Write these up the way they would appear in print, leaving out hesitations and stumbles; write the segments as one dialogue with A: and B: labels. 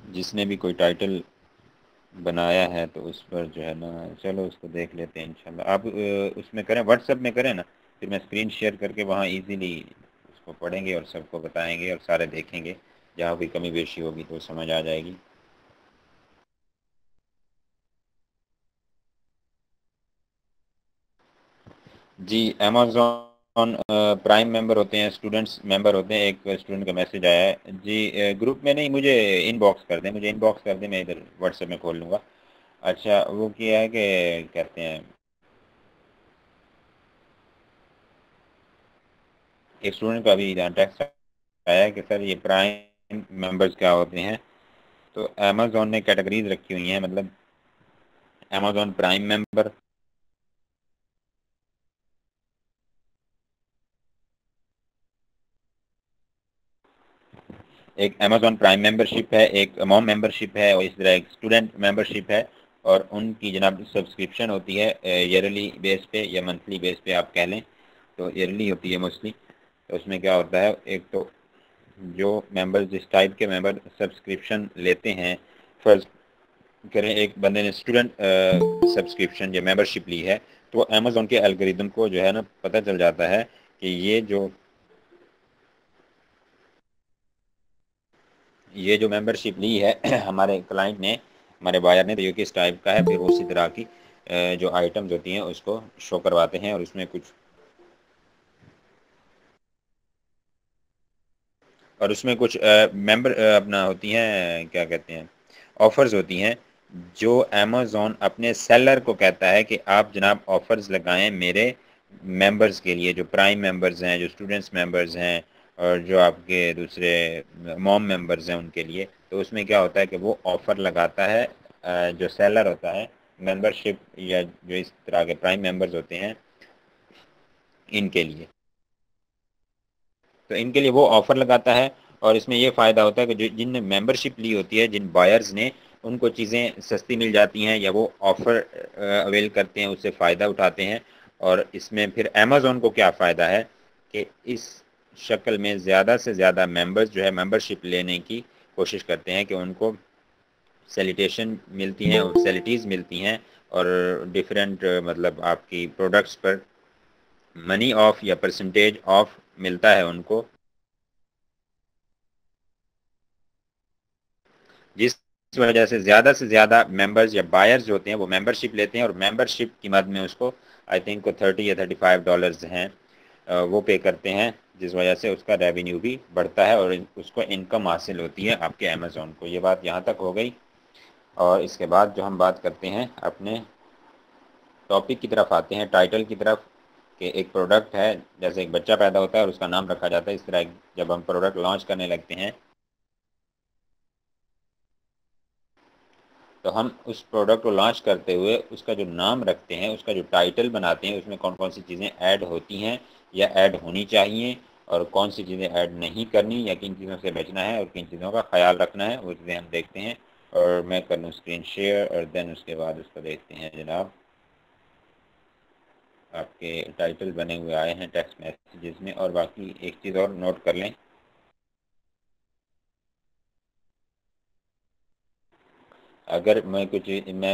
A: जिसने भी कोई टाइटल बनाया है तो उस पर जो है ना, चलो उसको देख लेते हैं इंशाल्लाह। आप उसमें करें, व्हाट्सएप में करें ना, फिर मैं स्क्रीन शेयर करके वहाँ इजीली उसको पढ़ेंगे और सबको बताएंगे और सारे देखेंगे। जहाँ भी कमी बेशी होगी तो समझ आ जाएगी। जी, अमेज़न प्राइम मेंबर होते हैं, स्टूडेंट्स मेंबर होते हैं। एक स्टूडेंट का मैसेज आया है जी, ग्रुप में नहीं, मुझे इनबॉक्स कर दें, मुझे इनबॉक्स कर दें, मैं इधर व्हाट्सएप में खोल लूँगा। अच्छा, वो क्या है कि कहते हैं, एक स्टूडेंट का अभी टेक्स्ट आया है कि सर ये प्राइम मेंबर्स क्या होते हैं। तो अमेज़न ने कैटेगरीज रखी हुई हैं, मतलब अमेज़न प्राइम मेंबर, एक अमेज़न प्राइम मेंबरशिप है, एक मॉम मेंबरशिप है, और इस तरह एक स्टूडेंट मेंबरशिप है। और उनकी जनाब सब्सक्रिप्शन होती है ईयरली बेस पे या मंथली बेस पे आप कह लें, तो ईयरली होती है मोस्टली। तो उसमें क्या होता है, एक तो जो मेंबर जिस टाइप के मेंबर सब्सक्रिप्शन लेते हैं, फर्ज करें एक बंदे ने स्टूडेंट सब्सक्रिप्शन या मेंबरशिप ली है, तो अमेज़न के एल्गोरिदम को जो है ना पता चल जाता है कि ये जो मेंबरशिप ली है हमारे क्लाइंट ने, हमारे बायर ने, तो ये किस टाइप का है, फिर उसी तरह की जो आइटम्स होती हैं उसको शो करवाते हैं। और उसमें कुछ, मेंबर अपना होती हैं, क्या कहते हैं, ऑफर्स होती हैं, जो अमेज़न अपने सेलर को कहता है कि आप जनाब ऑफर्स लगाएं मेरे मेंबर्स के लिए, जो प्राइम मेंबर्स हैं, जो स्टूडेंट्स मेंबर्स हैं, और जो आपके दूसरे मॉम मेंबर्स हैं उनके लिए। तो उसमें क्या होता है कि वो ऑफ़र लगाता है, जो सेलर होता है मेंबरशिप, या जो इस तरह के प्राइम मेंबर्स होते हैं इनके लिए, तो इनके लिए वो ऑफ़र लगाता है। और इसमें ये फ़ायदा होता है कि जो जिनने मेंबरशिप ली होती है, जिन बायर्स ने, उनको चीज़ें सस्ती मिल जाती हैं, या वो ऑफ़र अवेल करते हैं, उससे फ़ायदा उठाते हैं। और इसमें फिर अमेज़न को क्या फ़ायदा है कि इस शक्ल में ज़्यादा से ज़्यादा मेंबर्स जो है मेंबरशिप लेने की कोशिश करते हैं कि उनको सैलिटेशन मिलती हैं और सैलिटीज़ मिलती हैं, और डिफरेंट मतलब आपकी प्रोडक्ट्स पर मनी ऑफ या परसेंटेज ऑफ मिलता है उनको, जिस वजह से ज़्यादा मेंबर्स या बायर्स होते हैं वो मेंबरशिप लेते हैं, और मेंबरशिप की मद में उसको आई थिंक को $30 या $35 हैं, वो पे करते हैं, जिस वजह से उसका रेवेन्यू भी बढ़ता है और उसको इनकम हासिल होती है आपके अमेज़न को। ये बात यहाँ तक हो गई। और इसके बाद जो हम बात करते हैं अपने टॉपिक की तरफ आते हैं, टाइटल की तरफ, कि एक प्रोडक्ट है, जैसे एक बच्चा पैदा होता है और उसका नाम रखा जाता है, इस तरह जब हम प्रोडक्ट लॉन्च करने लगते हैं तो हम उस प्रोडक्ट को लॉन्च करते हुए उसका जो नाम रखते हैं, उसका जो टाइटल बनाते हैं, उसमें कौन कौन सी चीज़ें ऐड होती हैं या ऐड होनी चाहिए, और कौन सी चीज़ें ऐड नहीं करनी, या किन चीज़ों से बचना है और किन चीज़ों का ख्याल रखना है, वो चीज़ें हम देखते हैं। और मैं कर लूँ स्क्रीन शेयर, और देन उसके बाद उसको देखते हैं जनाब। आपके टाइटल बने हुए आए हैं टेक्स्ट मैसेजेस में। और बाकी एक चीज़ और नोट कर लें, अगर मैं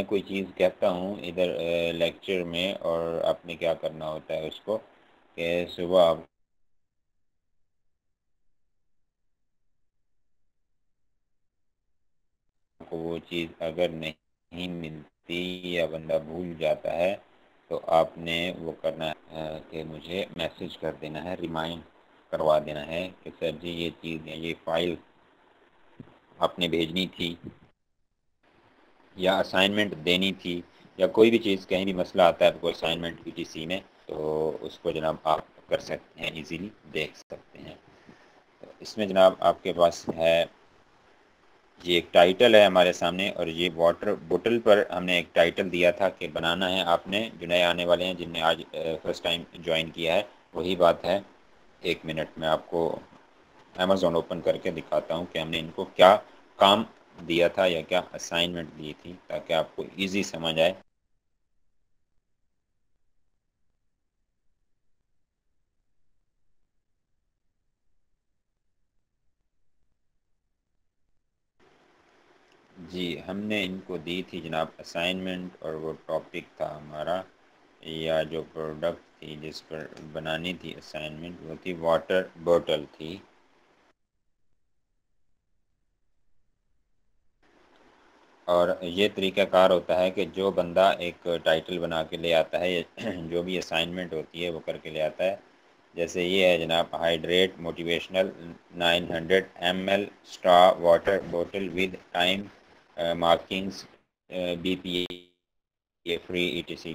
A: कोई चीज़ कहता हूँ इधर लेक्चर में, और आपने क्या करना होता है उसको, कि सुबह आप को वो चीज़ अगर नहीं मिलती या बंदा भूल जाता है, तो आपने वो करना है कि मुझे मैसेज कर देना है, रिमाइंड करवा देना है कि सर जी ये चीज़ या ये फ़ाइल आपने भेजनी थी, या असाइनमेंट देनी थी, या कोई भी चीज़, कहीं भी मसला आता है कोई असाइनमेंट पीटीसी में, तो उसको जनाब आप कर सकते हैं, इजीली देख सकते हैं। तो इसमें जनाब आपके पास है, ये एक टाइटल है हमारे सामने, और ये वाटर बोतल पर हमने एक टाइटल दिया था कि बनाना है आपने, जो नए आने वाले हैं, जिनने आज फर्स्ट टाइम ज्वाइन किया है। वही बात है, एक मिनट में आपको अमेज़न ओपन करके दिखाता हूँ कि हमने इनको क्या काम दिया था या क्या असाइनमेंट दी थी, ताकि आपको इजी समझ आए। जी, हमने इनको दी थी जनाब असाइनमेंट, और वो टॉपिक था हमारा, या जो प्रोडक्ट थी जिस पर बनानी थी असाइनमेंट, वो थी वाटर बोतल थी। और ये तरीक़ाकार होता है कि जो बंदा एक टाइटल बना के ले आता है, जो भी असाइनमेंट होती है वो करके ले आता है। जैसे ये है जनाब, hydrate motivational 900 ml straw water बोतल with time markings BPA free ETC।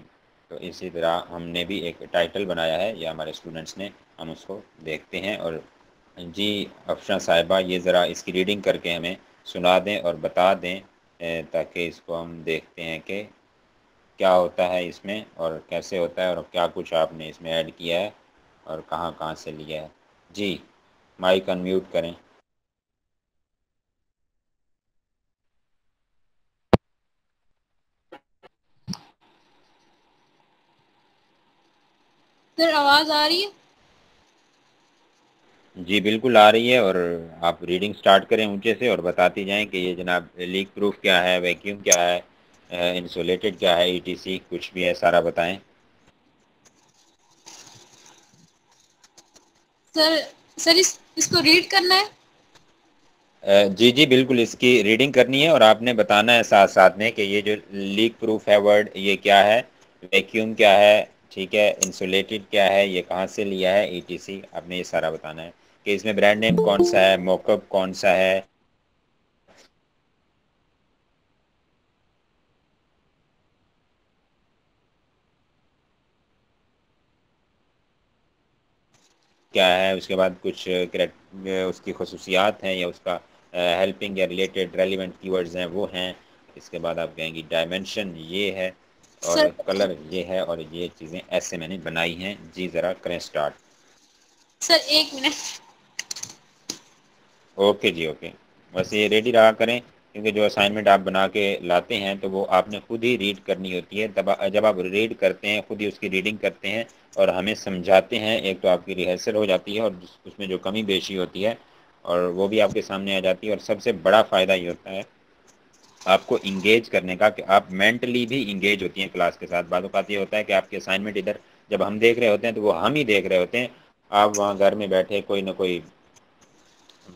A: तो इसी तरह हमने भी एक टाइटल बनाया है, या हमारे स्टूडेंट्स ने, हम उसको देखते हैं। और जी अफशा साहिबा, ये ज़रा इसकी रीडिंग करके हमें सुना दें और बता दें, ताकि इसको हम देखते हैं कि क्या होता है इसमें और कैसे होता है, और क्या कुछ आपने इसमें ऐड किया है और कहाँ कहाँ से लिया है। जी, माइक अनम्यूट करें।
B: सर आवाज आ रही है?
A: जी बिल्कुल आ रही है, और आप रीडिंग स्टार्ट करें ऊंचे से और बताती जाएं कि ये जनाब लीक प्रूफ क्या है, वैक्यूम क्या है, इंसुलेटेड क्या है, ETC कुछ भी है सारा बताएं।
B: सर सर इसको रीड करना है?
A: जी जी बिल्कुल, इसकी रीडिंग करनी है और आपने बताना है साथ साथ में कि ये जो लीक प्रूफ है वर्ड, ये क्या है, वैक्यूम क्या है, ठीक है, इंसुलेटेड क्या है, ये कहाँ से लिया है, ETC आपने ये सारा बताना है कि इसमें ब्रांड नेम कौन सा है, मॉकअप कौन सा है, क्या है, उसके बाद कुछ करेक्ट उसकी खसूसियात हैं या उसका हेल्पिंग या रिलेटेड रेलिवेंट कीवर्ड्स हैं वो हैं। इसके बाद आप कहेंगी डायमेंशन ये है और
B: सर
A: कलर ये है, और ये चीज़ें ऐसे मैंने बनाई हैं। जी ज़रा करें स्टार्ट।
B: सर एक मिनट।
A: ओके जी ओके, बस ये रेडी रहा करें, क्योंकि जो असाइनमेंट आप बना के लाते हैं तो वो आपने खुद ही रीड करनी होती है। तब जब आप रीड करते हैं, खुद ही उसकी रीडिंग करते हैं और हमें समझाते हैं, एक तो आपकी रिहर्सल हो जाती है और उसमें जो कमी बेशी होती है और वो भी आपके सामने आ जाती है। और सबसे बड़ा फ़ायदा ये होता है आपको इंगेज करने का, कि आप मेंटली भी इंगेज होती हैं क्लास के साथ। बात बात ये होता है कि आपके असाइनमेंट इधर जब हम देख रहे होते हैं तो वो हम ही देख रहे होते हैं, आप वहाँ घर में बैठे कोई ना कोई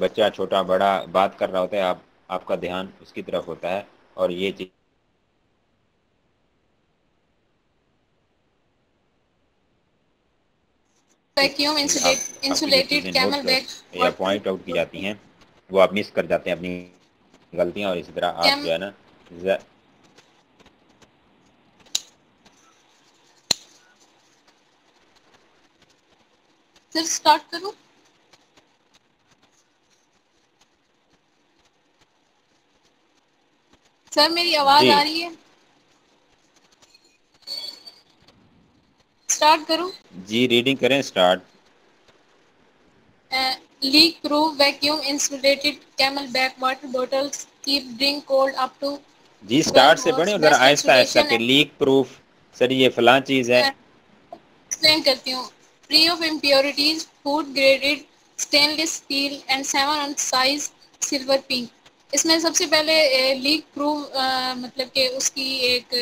A: बच्चा छोटा बड़ा बात कर रहा होता है, आपका ध्यान उसकी तरफ होता है, और ये चीज़
B: वैक्यूम
A: आप आपकी जो
B: इंसुलेटेड
A: चीज़ें
B: कैमल
A: नोट
B: बैग
A: या पॉइंट आउट की जाती हैं वो आप मिस कर जाते हैं अपनी गलतियां, और इसी तरह आप
B: कैम
A: जो है ना
B: सर स्टार्ट करूं? सर मेरी आवाज
A: जी
B: आ रही है? स्टार्ट करूं?
A: जी रीडिंग करें start.
B: Leak proof vacuum insulated camel bag water bottles keep drink cold up to
A: जी स्टार्ट
B: 12
A: से पढ़ें
B: आवर्स
A: और ज़रा
B: बेस्ट
A: आहिस्ता आहिस्ता
B: इंसुलेशन।
A: के लीक प्रूफ, सर ये फलां चीज़ है।
B: एक्सप्लेन करती हूँ। Free of impurities, food graded stainless steel and 7 on size silver pink. इसमें सबसे पहले लीक प्रूफ मतलब कि उसकी एक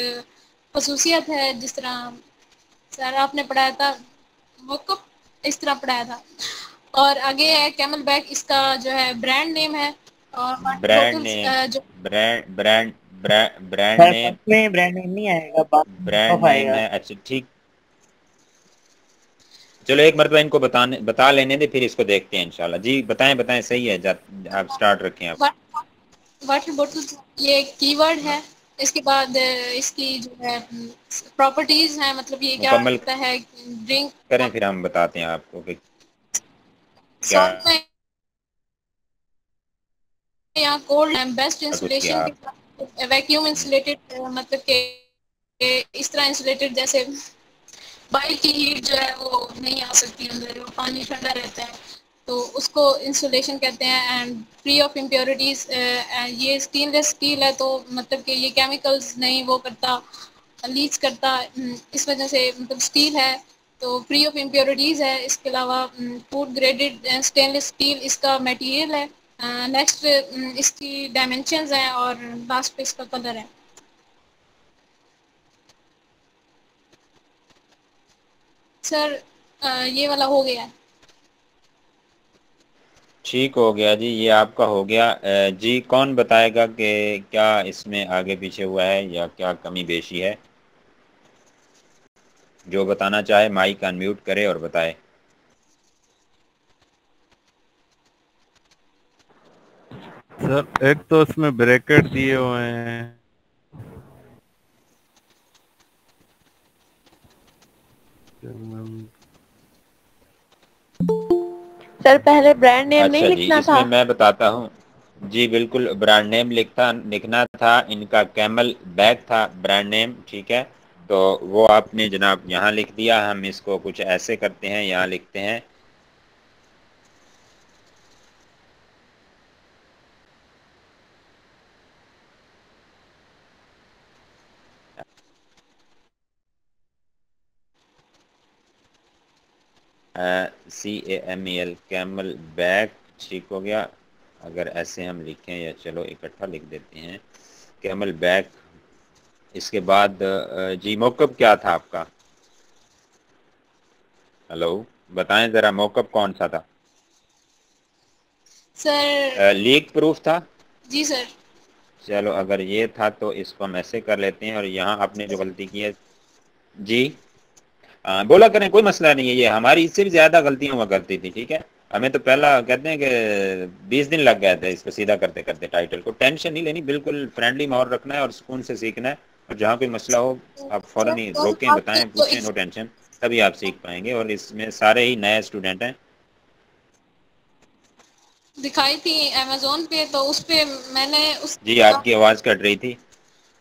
B: खसूसियत है, जिस तरह सर आपने पढ़ाया था मोकअप, इस तरह पढ़ाया था। और आगे है कैमल बैग, इसका जो है ब्रांड नेम है। और वाटर
A: ब्रांड
B: बॉटल्स
A: नेम,
B: जो
A: ब्रांड
C: सर
A: नेम,
C: फर्स्ट में ब्रांड नेम नहीं आएगा, बाद में
A: ब्रांड
C: ऑफ
A: नेम
C: आएगा।
A: है, अच्छा ठीक। चलो एक मरतबा इनको बता लेने दे, फिर इसको देखते हैं इंशाल्लाह। जी बताएं बताएं, सही है, आप स्टार्ट रखें आप।
B: वाटर बॉटल्स ये कीवर्ड है। इसके बाद इसकी जो है प्रॉपर्टीज हैं, मतलब ये क्या
A: मुकम्मल
B: करता है ड्रिंक।
A: करें फिर हम बताते हैं आपको कि क्या
B: साथ में यहाँ कोल्ड बेस्ट
A: कुछ किया
B: इंसुलेशन
A: आप।
B: के वैक्यूम इंसुलेटेड, मतलब के इस तरह इंसुलेटेड जैसे बाइक की हीट जो है वो नहीं आ सकती अंदर, वो पानी ठंडा रहता है, तो उसको इंसुलेशन कहते हैं। एंड फ्री ऑफ इम्प्योरिटीज़, ये स्टेनलेस स्टील है, तो मतलब कि ये केमिकल्स नहीं वो करता, लीच करता, इस वजह से मतलब स्टील है तो फ्री ऑफ इम्प्योरिटीज़ है। इसके अलावा फूड ग्रेडेड स्टेनलेस स्टील इसका मटेरियल है, नेक्स्ट इसकी डायमेंशंस हैं और लास्ट पे इसका कलर है। सर ये वाला हो गया।
A: ठीक हो गया जी, ये आपका हो गया। जी कौन बताएगा कि क्या इसमें आगे पीछे हुआ है या क्या कमी बेशी है? जो बताना चाहे माइक अनम्यूट करे और बताए।
D: सर एक तो इसमें ब्रैकेट दिए हुए हैं।
C: सर पहले ब्रांड नेम नहीं
A: अच्छा जी,
C: लिखना था?
A: इसमें मैं बताता हूँ। जी बिल्कुल, ब्रांड नेम लिखना था। इनका कैमल बैग था ब्रांड नेम, ठीक है। तो वो आपने जनाब यहाँ लिख दिया। हम इसको कुछ ऐसे करते हैं, यहाँ लिखते हैं CAMEL, कैमल बैग। ठीक हो गया। अगर ऐसे हम लिखें या चलो इकट्ठा लिख देते हैं कैमल बैग। इसके बाद जी मौकब क्या था आपका? हेलो, बताएं ज़रा मौकब कौन सा था?
B: सर
A: लीक प्रूफ था।
B: जी सर।
A: चलो अगर ये था तो इसको हम ऐसे कर लेते हैं। और यहाँ आपने जो गलती की है जी, बोला करें, कोई मसला नहीं है। ये हमारी इससे भी ज्यादा गलतियां हुआ करती थी, ठीक है। हमें तो पहला कहते हैं कि 20 दिन लग गए थे इसको सीधा करते करते। टाइटल को टेंशन नहीं लेनी, बिल्कुल फ्रेंडली माहौल रखना है और सुकून से सीखना है। और जहाँ कोई मसला हो आप फौरन ही रोकें, बताएं, पूछें, नो टेंशन। तभी आप सीख पाएंगे। और इसमें सारे ही नए स्टूडेंट हैं।
B: दिखाई थी अमेजोन पे, तो उस पे मैंने उस
A: जी आपकी आवाज कट रही थी।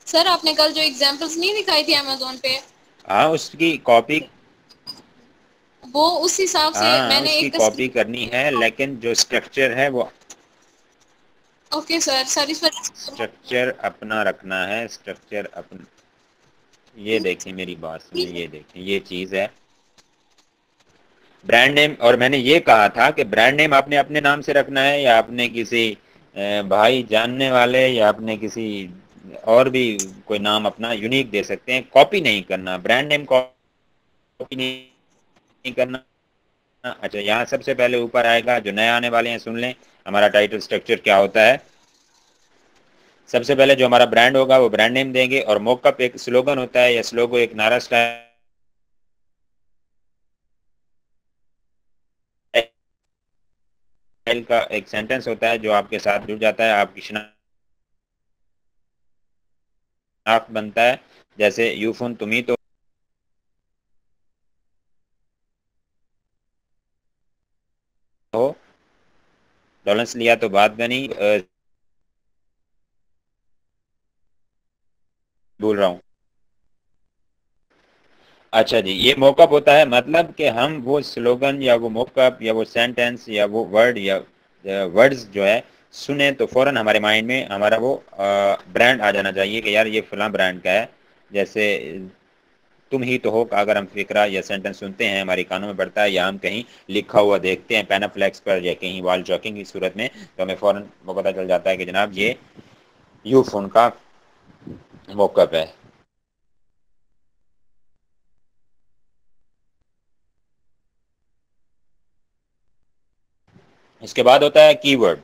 B: सर आपने कल जो एग्जांपल्स नहीं दिखाई थी अमेजोन पे,
A: हाँ उसकी कॉपी,
B: वो उस हिसाब से
A: हाँ
B: मैंने
A: उसकी
B: एक
A: कॉपी करनी है, लेकिन जो स्ट्रक्चर है वो
B: ओके सर इस पर
A: स्ट्रक्चर अपना रखना है। स्ट्रक्चर अपना, ये देखिए मेरी बात सुनिए, ये देखिए ये चीज है ब्रांड नेम। और मैंने ये कहा था कि ब्रांड नेम आपने अपने नाम से रखना है या आपने किसी भाई जानने वाले या आपने किसी और भी कोई नाम अपना यूनिक दे सकते हैं। कॉपी नहीं करना, ब्रांड नेम कॉपी नहीं करना। अच्छा, यहाँ सबसे पहले ऊपर आएगा, जो नए आने वाले हैं सुन लें हमारा टाइटल स्ट्रक्चर क्या होता है। सबसे पहले जो हमारा ब्रांड होगा वो ब्रांड नेम देंगे, और मोकअप एक स्लोगन होता है या स्लोगो एक नारा स्टाइल का एक सेंटेंस होता है जो आपके साथ जुड़ जाता है, आपकी शनाख्त बनता है। जैसे यूफुन तुम्ही तो हो, डॉलेंस लिया तो बात बनी, भूल रहा हूँ। अच्छा जी, ये मोकअप होता है, मतलब कि हम वो स्लोगन या वो मोकअप या वो सेंटेंस या वो वर्ड या वर्ड्स जो है सुने तो फौरन हमारे माइंड में हमारा वो ब्रांड आ जाना चाहिए कि यार ये फला ब्रांड का है। जैसे तुम ही तो हो का अगर हम फिक्रा या सेंटेंस सुनते हैं, हमारे कानों में पड़ता है या हम कहीं लिखा हुआ देखते हैं पैनाफ्लेक्स पर या कहीं वॉल चॉकिंग की सूरत में, तो हमें फौरन वो पता चल जाता है कि जनाब ये यूफोन का मोकअप है। इसके बाद होता है कीवर्ड।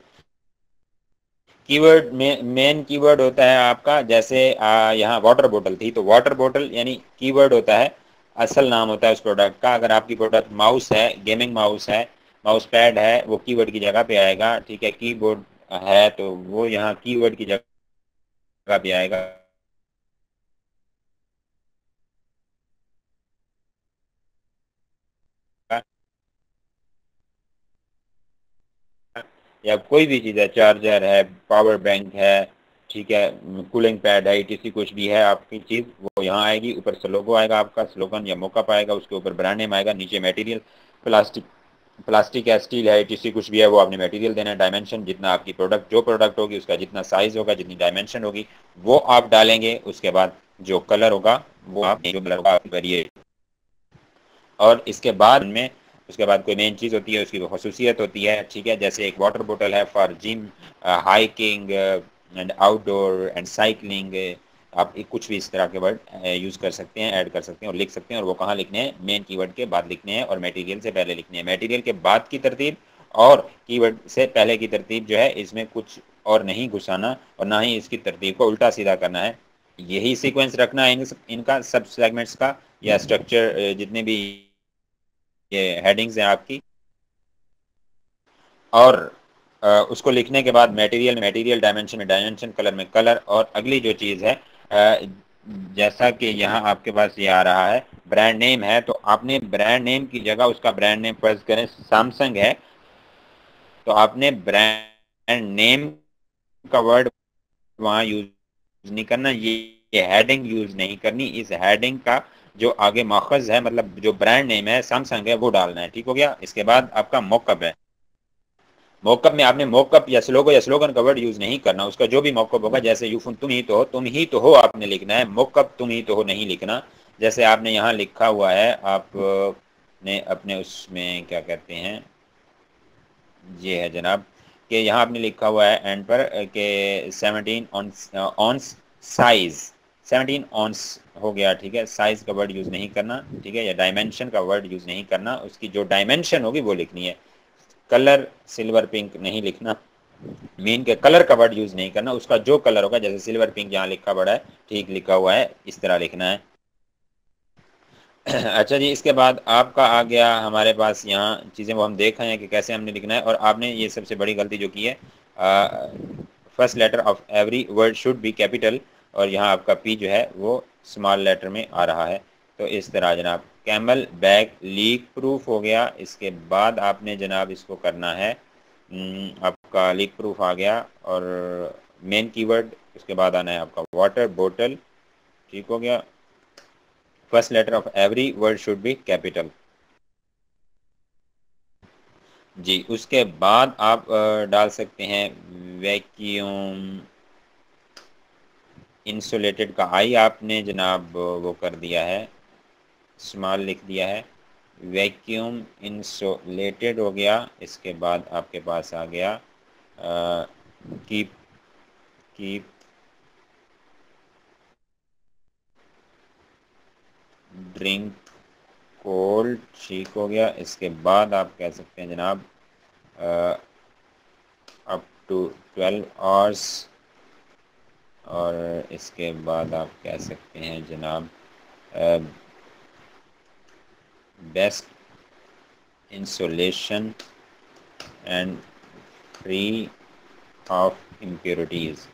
A: कीवर्ड में मेन कीवर्ड होता है आपका, जैसे यहाँ वाटर बोतल थी तो वाटर बोतल यानी कीवर्ड होता है, असल नाम होता है उस प्रोडक्ट का। अगर आपकी प्रोडक्ट माउस है, गेमिंग माउस है, माउस पैड है, वो कीवर्ड की जगह पे आएगा, ठीक है। कीबोर्ड है तो वो यहाँ कीवर्ड की जगह पे आएगा। या कोई भी चीज़ है, चार्जर है, पावर बैंक है, ठीक है, कूलिंग पैड है, ईटीसी कुछ भी है आपकी चीज़, वो यहाँ आएगी। ऊपर से लोगो आएगा आपका, स्लोगन या मोकअप आएगा, उसके ऊपर ब्रांड नेम आएगा, नीचे मटेरियल प्लास्टिक है, स्टील है, ईटीसी कुछ भी है, वो आपने मटेरियल देना है। डायमेंशन जितना आपकी प्रोडक्ट, जो प्रोडक्ट होगी उसका जितना साइज होगा, जितनी डायमेंशन होगी वो आप डालेंगे। उसके बाद जो कलर होगा वो आप जो कलर होगा आप करिए। और इसके बाद में उसके बाद कोई मेन चीज़ होती है, उसकी वो खसूसियत होती है, ठीक है। जैसे एक वाटर बोतल है for gym, hiking and outdoor and cycling. आप कुछ भी इस तरह के वर्ड यूज़ कर सकते हैं, ऐड कर सकते हैं और लिख सकते हैं। और वो कहाँ लिखने हैं? मेन कीवर्ड के बाद लिखने हैं और मटेरियल से पहले लिखने हैं। मटेरियल के बाद की तरतीब और कीवर्ड से पहले की तरतीब जो है, इसमें कुछ और नहीं घुसाना और ना ही इसकी तरतीब को उल्टा सीधा करना है। यही सीक्वेंस रखना है इनका सब सेगमेंट्स का, या स्ट्रक्चर जितने भी ये हेडिंग्स हैं आपकी। और उसको लिखने के बाद मटेरियल में मटेरियल, डायमेंशन में डायमेंशन, कलर में कलर। और अगली जो चीज़ है, जैसा कि यहाँ आपके पास ये आ रहा है ब्रांड नेम है, तो आपने ब्रांड नेम की जगह उसका ब्रांड नेम फर्ज करें सैमसंग है, तो आपने ब्रांड नेम का वर्ड वहाँ यूज नहीं करना, ये हेडिंग यूज नहीं करनी। इस हेडिंग का जो आगे माखज है, मतलब जो ब्रांड नेम है सैमसंग है, वो डालना है, ठीक हो गया। इसके बाद आपका मौकब है। मौकब में आपने मौकब या स्लोगन का वर्ड यूज नहीं करना। उसका जो भी मौकब होगा, जैसे यूफुन तुम ही तो हो आपने लिखना है, मौकब तुम ही तो हो नहीं लिखना। जैसे आपने यहाँ लिखा हुआ है, आपने अपने उसमें क्या कहते हैं, ये है जनाब, कि यहाँ आपने लिखा हुआ है एंड पर कि 17 ऑन्स साइज, 17 ऑन्स हो गया, ठीक है। साइज का वर्ड यूज नहीं करना, ठीक है, या डायमेंशन का वर्ड यूज नहीं करना। उसकी जो डायमेंशन होगी वो लिखनी है। कलर सिल्वर पिंक नहीं लिखना। मीन के कलर का वर्ड यूज नहीं करना। उसका जो कलर होगा, जैसे सिल्वर पिंक यहाँ लिखा पड़ा है, ठीक लिखा हुआ है, इस तरह लिखना है। अच्छा जी, इसके बाद आपका आ गया हमारे पास यहाँ चीज़ें, वो हम देख रहे हैं कि कैसे हमने लिखना है। और आपने ये सबसे बड़ी गलती जो की है, first letter of every word should be capital, और यहाँ आपका पी जो है वो स्मॉल लेटर में आ रहा है। तो इस तरह जनाब कैमल बैग लीक प्रूफ हो गया। इसके बाद आपने जनाब इसको करना है, आपका लीक प्रूफ आ गया और मेन कीवर्ड। उसके बाद आना है आपका वाटर बोतल, ठीक हो गया। First letter of every word should be capital जी। उसके बाद आप डाल सकते हैं वैक्यूम इंसुलेटेड का आई आपने जनाब वो कर दिया है, स्मॉल लिख दिया है। वैक्यूम इंसुलेटेड हो गया। इसके बाद आपके पास आ गया कीप ड्रिंक कोल्ड, ठीक हो गया। इसके बाद आप कह सकते हैं जनाब अप टू 12 आवर्स। और इसके बाद आप कह सकते हैं जनाब best insulation and free of impurities.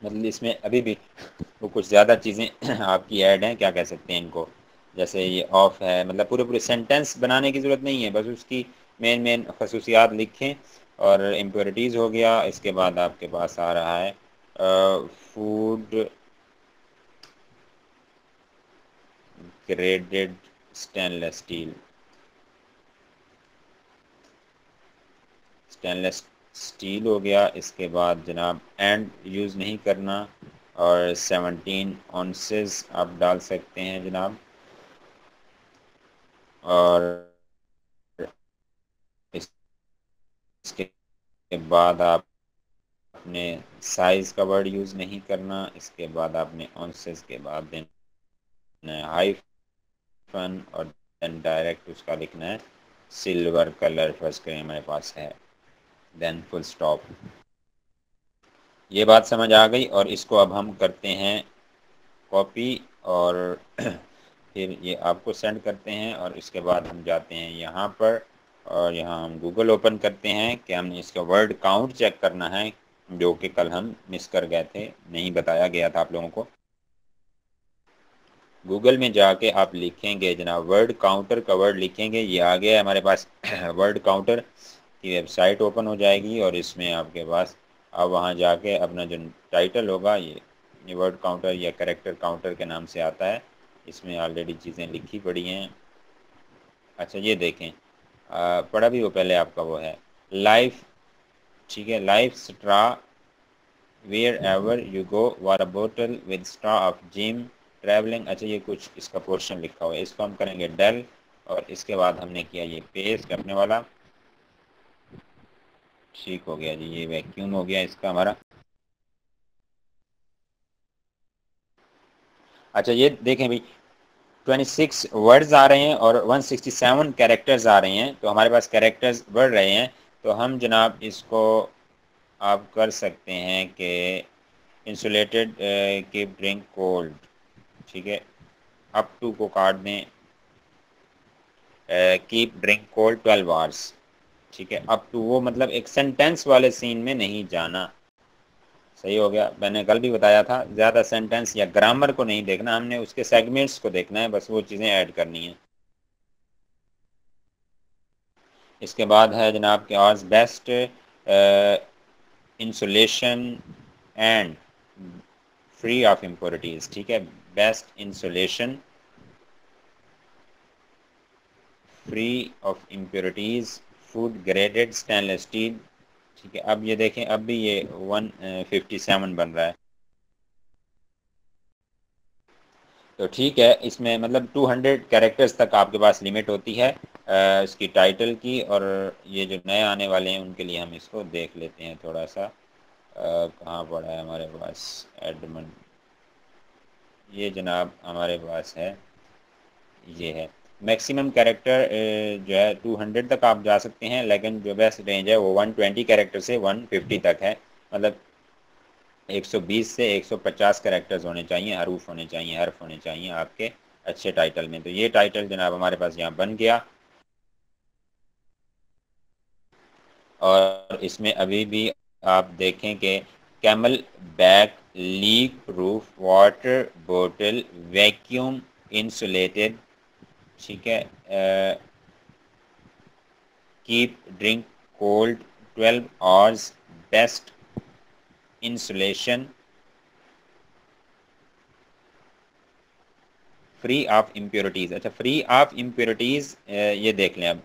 A: मतलब इसमें अभी भी वो कुछ ज़्यादा चीज़ें आपकी ऐड हैं, क्या कह सकते हैं इनको। जैसे ये ऑफ है, मतलब पूरे पूरे सेंटेंस बनाने की ज़रूरत नहीं है, बस उसकी मेन मेन खसूसियात लिखें। और इम्प्योरिटीज़ हो गया। इसके बाद आपके पास आ रहा है फूड ग्रेडेड स्टेनलेस स्टील हो गया। इसके बाद जनाब एंड यूज़ नहीं करना। और 17 ऑन्सेस आप डाल सकते हैं जनाब। और इसके बाद आपने साइज़ का वर्ड यूज़ नहीं करना। इसके बाद आपने ऑन्सेस के बाद देना है हाइफन और देन डायरेक्ट उसका लिखना है सिल्वर कलर फर्स्ट करें हमारे पास है, देन फुल स्टॉप। ये बात समझ आ गई। और इसको अब हम करते हैं कॉपी और फिर ये आपको सेंड करते हैं। और इसके बाद हम जाते हैं यहाँ पर और यहाँ हम गूगल ओपन करते हैं कि हमने इसका वर्ड काउंट चेक करना है, जो कि कल हम मिस कर गए थे, नहीं बताया गया था आप लोगों को। गूगल में जाके आप लिखेंगे जनाब वर्ड काउंटर का वर्ड लिखेंगे, ये आ गया है हमारे पास वर्ड काउंटर की वेबसाइट ओपन हो जाएगी। और इसमें आपके पास अब वहाँ जाके अपना जो टाइटल होगा, ये वर्ड काउंटर या कैरेक्टर काउंटर के नाम से आता है। इसमें ऑलरेडी चीज़ें लिखी पड़ी हैं। अच्छा ये देखें, पढ़ा भी वो पहले आपका वो है लाइफ, ठीक है, life straw wherever you go, water बोतल with straw of gym, travelling. अच्छा ये कुछ इसका पोर्शन लिखा हुआ है, इसको हम करेंगे डल, और इसके बाद हमने किया ये पेस्ट अपने वाला। ठीक हो गया जी, ये वैक्यूम हो गया इसका हमारा। अच्छा ये देखें भाई, 26 वर्ड्स आ रहे हैं और 167 कैरेक्टर्स आ रहे हैं, तो हमारे पास कैरेक्टर्स बढ़ रहे हैं। तो हम जनाब इसको आप कर सकते हैं कि इंसुलेटेड कीप ड्रिंक कोल्ड, ठीक है, अप टू को काट दें, कीप ड्रिंक कोल्ड 12 आवर्स, ठीक है। अप टू वो मतलब एक सेंटेंस वाले सीन में नहीं जाना। सही हो गया, मैंने कल भी बताया था, ज़्यादा सेंटेंस या ग्रामर को नहीं देखना, हमने उसके सेगमेंट्स को देखना है, बस वो चीज़ें ऐड करनी है। इसके बाद है जनाब के आज best insulation and free of impurities, ठीक है, best insulation free of impurities food graded stainless steel, ठीक है। अब ये देखें, अब भी ये 157 बन रहा है, तो ठीक है, इसमें मतलब 200 कैरेक्टर्स तक आपके पास लिमिट होती है इसकी टाइटल की। और ये जो नए आने वाले हैं उनके लिए हम इसको देख लेते हैं थोड़ा सा, कहाँ पड़ा है हमारे पास एडमंड, ये जनाब हमारे पास है, ये है मैक्सिमम कैरेक्टर जो है 200 तक आप जा सकते हैं, लेकिन जो बेस्ट रेंज है वो 120 कैरेक्टर से 150 तक है। मतलब 120 से 150 कैरेक्टर्स होने चाहिए, हरूफ होने चाहिए, हर्फ होने चाहिए आपके अच्छे टाइटल में। तो ये टाइटल जनाब हमारे पास यहाँ बन गया, और इसमें अभी भी आप देखें कि camel back leak proof water bottle vacuum insulated, ठीक है, keep drink cold 12 hours, best insulation free of impurities. अच्छा फ्री ऑफ इम्प्योरिटीज़ ये देख लें, अब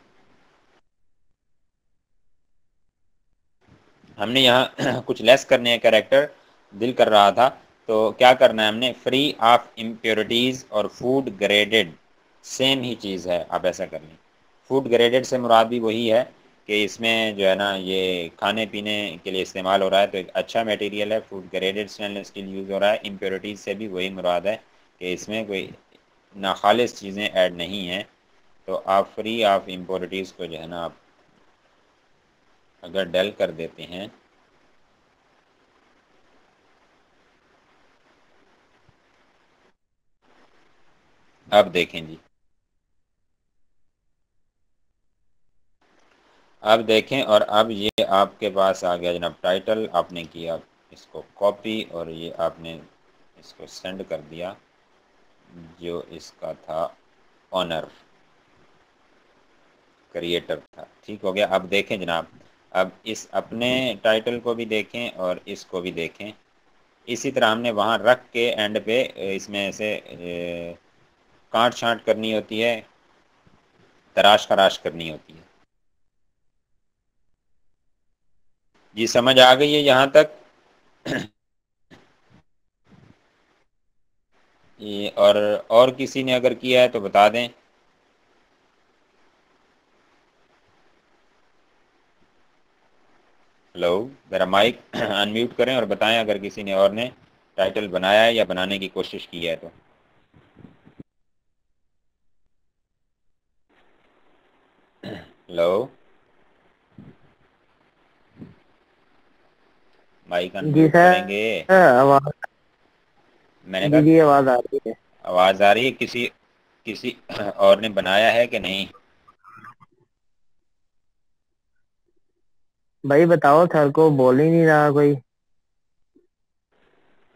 A: हमने यहाँ कुछ लेस करने हैं कैरेक्टर, दिल कर रहा था, तो क्या करना है हमने, फ्री ऑफ इम्प्योरिटीज़ और फूड ग्रेडेड, सेम ही चीज़ है, आप ऐसा कर लें। फूड ग्रेडेड से मुराद भी वही है कि इसमें जो है ना ये खाने पीने के लिए इस्तेमाल हो रहा है, तो एक अच्छा मटेरियल है, food graded stainless steel use हो रहा है। इम्प्योरिटीज़ से भी वही मुराद है कि इसमें कोई नाखालिस चीज़ें ऐड नहीं हैं। तो आप फ्री ऑफ इम्प्योरिटीज़ को जो है ना आप अगर डल कर देते हैं, अब देखें जी, अब देखें, और अब ये आपके पास आ गया जनाब टाइटल, आपने किया इसको कॉपी और ये आपने इसको सेंड कर दिया, जो इसका था ऑनर क्रिएटर था, ठीक हो गया। अब देखें जनाब, अब इस अपने टाइटल को भी देखें और इसको भी देखें, इसी तरह हमने वहाँ रख के एंड पे इसमें से काट छांट करनी होती है, तराश खराश करनी होती है। जी समझ आ गई है यहाँ तक? ये और किसी ने अगर किया है तो बता दें। हेलो, ज़रा माइक अनम्यूट करें और बताएं अगर किसी ने और ने टाइटल बनाया है या बनाने की कोशिश की है तो। हेलो, माइक
E: जी
A: अनम्यूट करेंगे।
E: सर, आवाज,
A: मैंने
E: जी
A: कहा
E: जी आवाज आ रही है।
A: आवाज़ आ रही है, किसी किसी और ने बनाया है कि नहीं?
E: भाई बताओ, सर को बोल ही नहीं रहा कोई।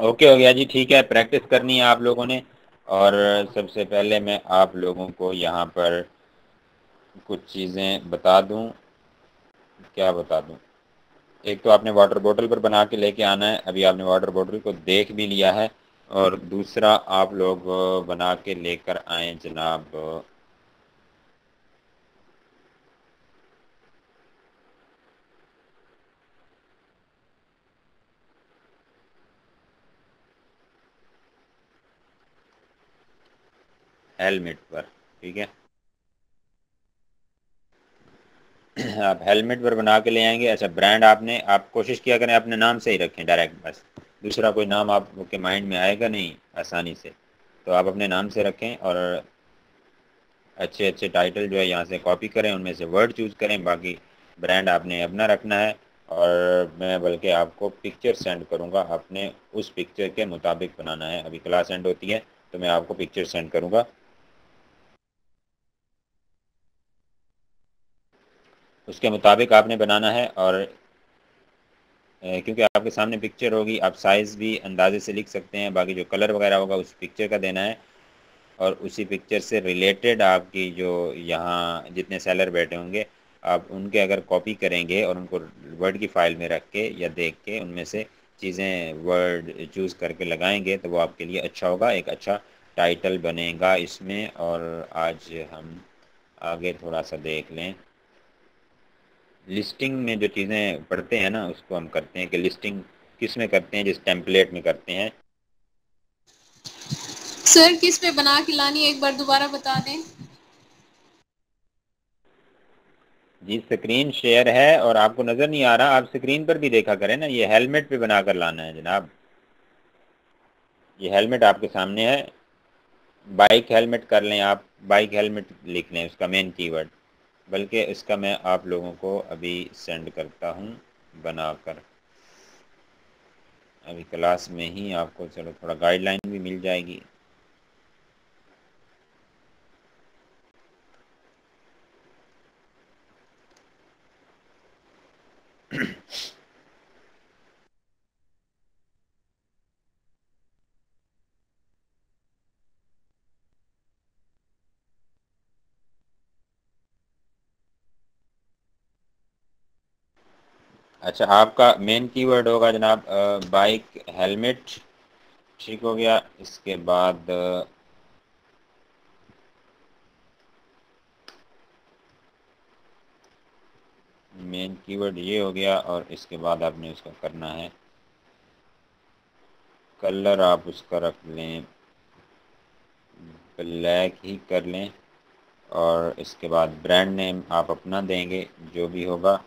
A: ओके हो गया जी, ठीक है, प्रैक्टिस करनी है आप लोगों ने। और सबसे पहले मैं आप लोगों को यहाँ पर कुछ चीज़ें बता दूँ, क्या बता दूँ। एक तो आपने वाटर बोतल पर बना के लेके आना है, अभी आपने वाटर बोतल को देख भी लिया है। और दूसरा आप लोग बना के लेकर आए जनाब हेलमेट पर, ठीक है। आप हेलमेट पर बना के ले आएंगे। अच्छा, ब्रांड आप कोशिश किया करें अपने नाम से ही रखें डायरेक्ट, बस दूसरा कोई नाम आपके माइंड में आएगा नहीं आसानी से, तो आप अपने नाम से रखें और अच्छे अच्छे टाइटल जो है यहाँ से कॉपी करें, उनमें से वर्ड चूज़ करें, बाकी ब्रांड आपने अपना रखना है। और मैं बल्कि आपको पिक्चर सेंड करूँगा, आपने उस पिक्चर के मुताबिक बनाना है। अभी क्लास एंड होती है तो मैं आपको पिक्चर सेंड करूँगा, उसके मुताबिक आपने बनाना है। और क्योंकि आपके सामने पिक्चर होगी, आप साइज़ भी अंदाजे से लिख सकते हैं, बाकी जो कलर वगैरह होगा उस पिक्चर का देना है। और उसी पिक्चर से रिलेटेड आपकी जो यहाँ जितने सेलर बैठे होंगे, आप उनके अगर कॉपी करेंगे और उनको वर्ड की फ़ाइल में रख के या देख के उनमें से चीज़ें वर्ड चूज़ करके लगाएंगे तो वो आपके लिए अच्छा होगा, एक अच्छा टाइटल बनेगा इसमें। और आज हम आगे थोड़ा सा देख लें, लिस्टिंग में जो चीज़ें पढ़ते हैं ना उसको हम करते हैं कि लिस्टिंग किस में करते हैं, जिस टेम्पलेट में करते हैं।
B: सर किस पे बना के लानी है, एक बार दोबारा बता दें।
A: जी स्क्रीन शेयर है और आपको नज़र नहीं आ रहा, आप स्क्रीन पर भी देखा करें ना। ये हेलमेट पे बनाकर लाना है जनाब, ये हेलमेट आपके सामने है। बाइक हेलमेट कर लें आप, बाइक हेलमेट लिख लें उसका मेन कीवर्ड, बल्कि इसका मैं आप लोगों को अभी सेंड करता हूँ बनाकर। अभी क्लास में ही आपको चलो थोड़ा गाइडलाइन भी मिल जाएगी। अच्छा, आपका मेन कीवर्ड होगा जनाब बाइक हेलमेट, ठीक हो गया। इसके बाद मेन कीवर्ड ये हो गया और इसके बाद आपने उसका करना है कलर, आप उसका रख लें ब्लैक ही कर लें। और इसके बाद ब्रांड नेम आप अपना देंगे जो भी होगा।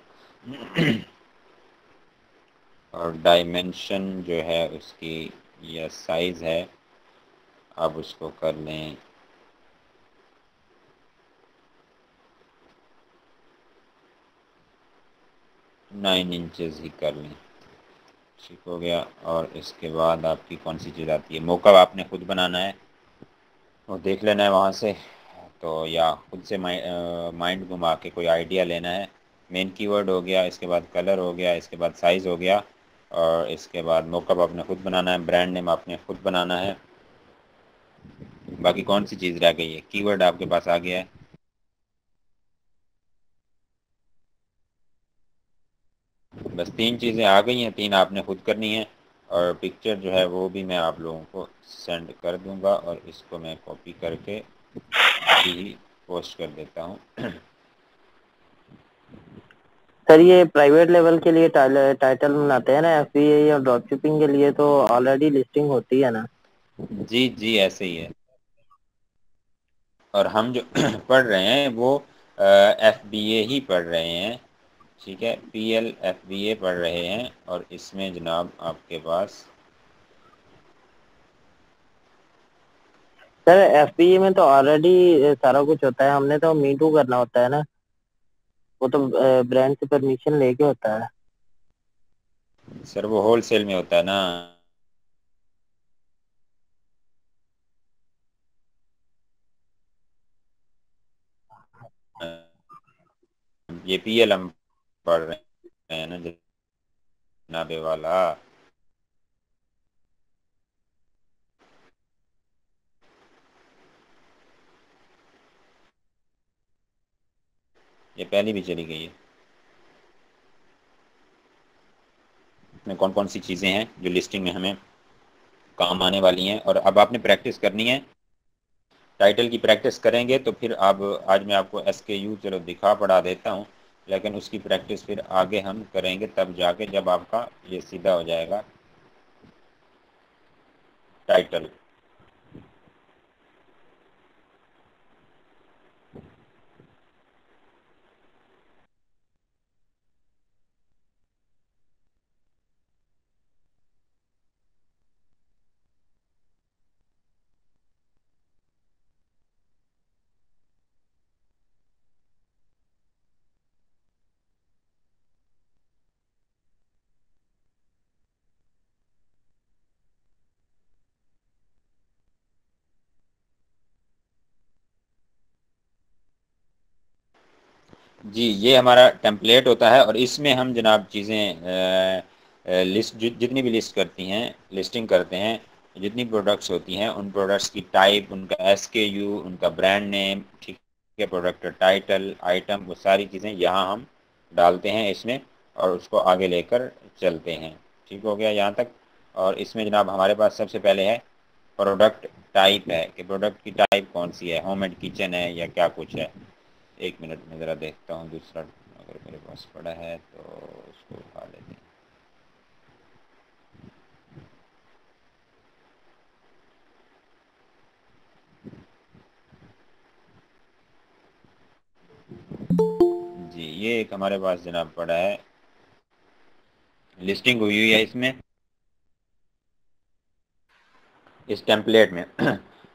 A: और डायमेंशन जो है उसकी या साइज़ है आप उसको कर लें 9 इंचेस ही कर लें, ठीक हो गया। और इसके बाद आपकी कौन सी चीज़ आती है, मौका आपने खुद बनाना है और देख लेना है वहाँ से, तो या खुद से माइंड घुमा के कोई आइडिया लेना है। मेन कीवर्ड हो गया, इसके बाद कलर हो गया, इसके बाद साइज़ हो गया, और इसके बाद मौका आपने खुद बनाना है, ब्रांड नेम आपने खुद बनाना है। बाकी कौन सी चीज़ रह गई है, कीवर्ड आपके पास आ गया है। बस 3 चीज़ें आ गई हैं, 3 आपने खुद करनी है। और पिक्चर जो है वो भी मैं आप लोगों को सेंड कर दूंगा और इसको मैं कॉपी करके अभी पोस्ट कर देता हूँ।
E: सर ये प्राइवेट लेवल के लिए टाइटल बनाते हैं ना, एफबीए या ड्रॉप शिपिंग के लिए तो ऑलरेडी लिस्टिंग होती है ना।
A: जी जी ऐसे ही है। और हम जो पढ़ रहे हैं वो FBA ही पढ़ रहे हैं, ठीक है, PL FBA पढ़ रहे हैं। और इसमें जनाब आपके पास
E: सर एफबीए में तो ऑलरेडी सारा कुछ होता है, हमने तो मी टू करना होता है ना, वो तो ब्रांड से परमिशन लेके होता है।
A: सर वो होलसेल में होता है ना, ये PL हम पढ़ रहे हैं ना जनाबे वाला। ये पहले भी चली गई है। इसमें कौन कौन सी चीज़ें हैं जो लिस्टिंग में हमें काम आने वाली हैं। और अब आपने प्रैक्टिस करनी है, टाइटल की प्रैक्टिस करेंगे तो फिर अब आज मैं आपको SKU चलो दिखा पढ़ा देता हूँ, लेकिन उसकी प्रैक्टिस फिर आगे हम करेंगे तब जाके जब आपका ये सीधा हो जाएगा टाइटल। जी, ये हमारा टेम्पलेट होता है और इसमें हम जनाब चीज़ें लिस्ट जितनी भी लिस्ट करती हैं, लिस्टिंग करते हैं, जितनी प्रोडक्ट्स होती हैं उन प्रोडक्ट्स की टाइप, उनका SKU, उनका ब्रांड नेम, ठीक है, प्रोडक्ट टाइटल, आइटम, वो सारी चीज़ें यहाँ हम डालते हैं इसमें और उसको आगे लेकर चलते हैं। ठीक हो गया यहाँ तक। और इसमें जनाब हमारे पास सबसे पहले है प्रोडक्ट टाइप है कि प्रोडक्ट की टाइप कौन सी है, होम एंड किचन है या क्या कुछ है। एक मिनट में ज़रा देखता हूँ दूसरा अगर मेरे पास पड़ा है तो उसको उठा लेते हैं। जी, ये एक हमारे पास जनाब पड़ा है, लिस्टिंग हुई हुई है इसमें, इस टेम्पलेट में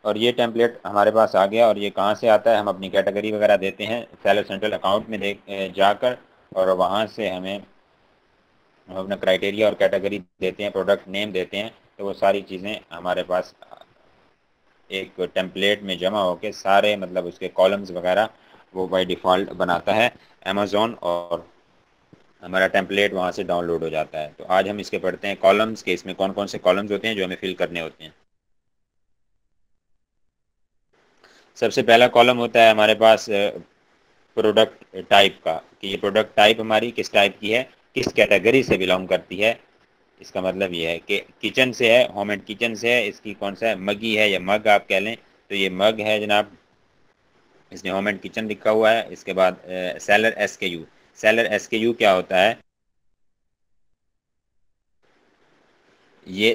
A: और ये टेम्पलेट हमारे पास आ गया। और ये कहाँ से आता है, हम अपनी कैटेगरी वगैरह देते हैं सेलर सेंट्रल अकाउंट में जाकर, और वहाँ से हमें हम अपना क्राइटेरिया और कैटेगरी देते हैं, प्रोडक्ट नेम देते हैं, तो वो सारी चीज़ें हमारे पास एक टेम्पलेट में जमा होके सारे मतलब उसके कॉलम्स वगैरह वो बाय डिफ़ॉल्ट बनाता है अमेज़ॉन, और हमारा टेम्पलेट वहाँ से डाउनलोड हो जाता है। तो आज हम इसके पढ़ते हैं कॉलम्स के, इसमें कौन कौन से कॉलम्स होते हैं जो हमें फिल करने होते हैं। सबसे पहला कॉलम होता है हमारे पास प्रोडक्ट टाइप का, कि ये प्रोडक्ट टाइप हमारी किस टाइप की है, किस कैटेगरी से बिलोंग करती है। इसका मतलब ये है कि किचन से है, होम एंड किचन से है, इसकी कौन सा है, मगी है या मग आप कह लें, तो ये मग है जनाब, इसमें होम एंड किचन लिखा हुआ है। इसके बाद सेलर SKU, सेलर SKU क्या होता है, ये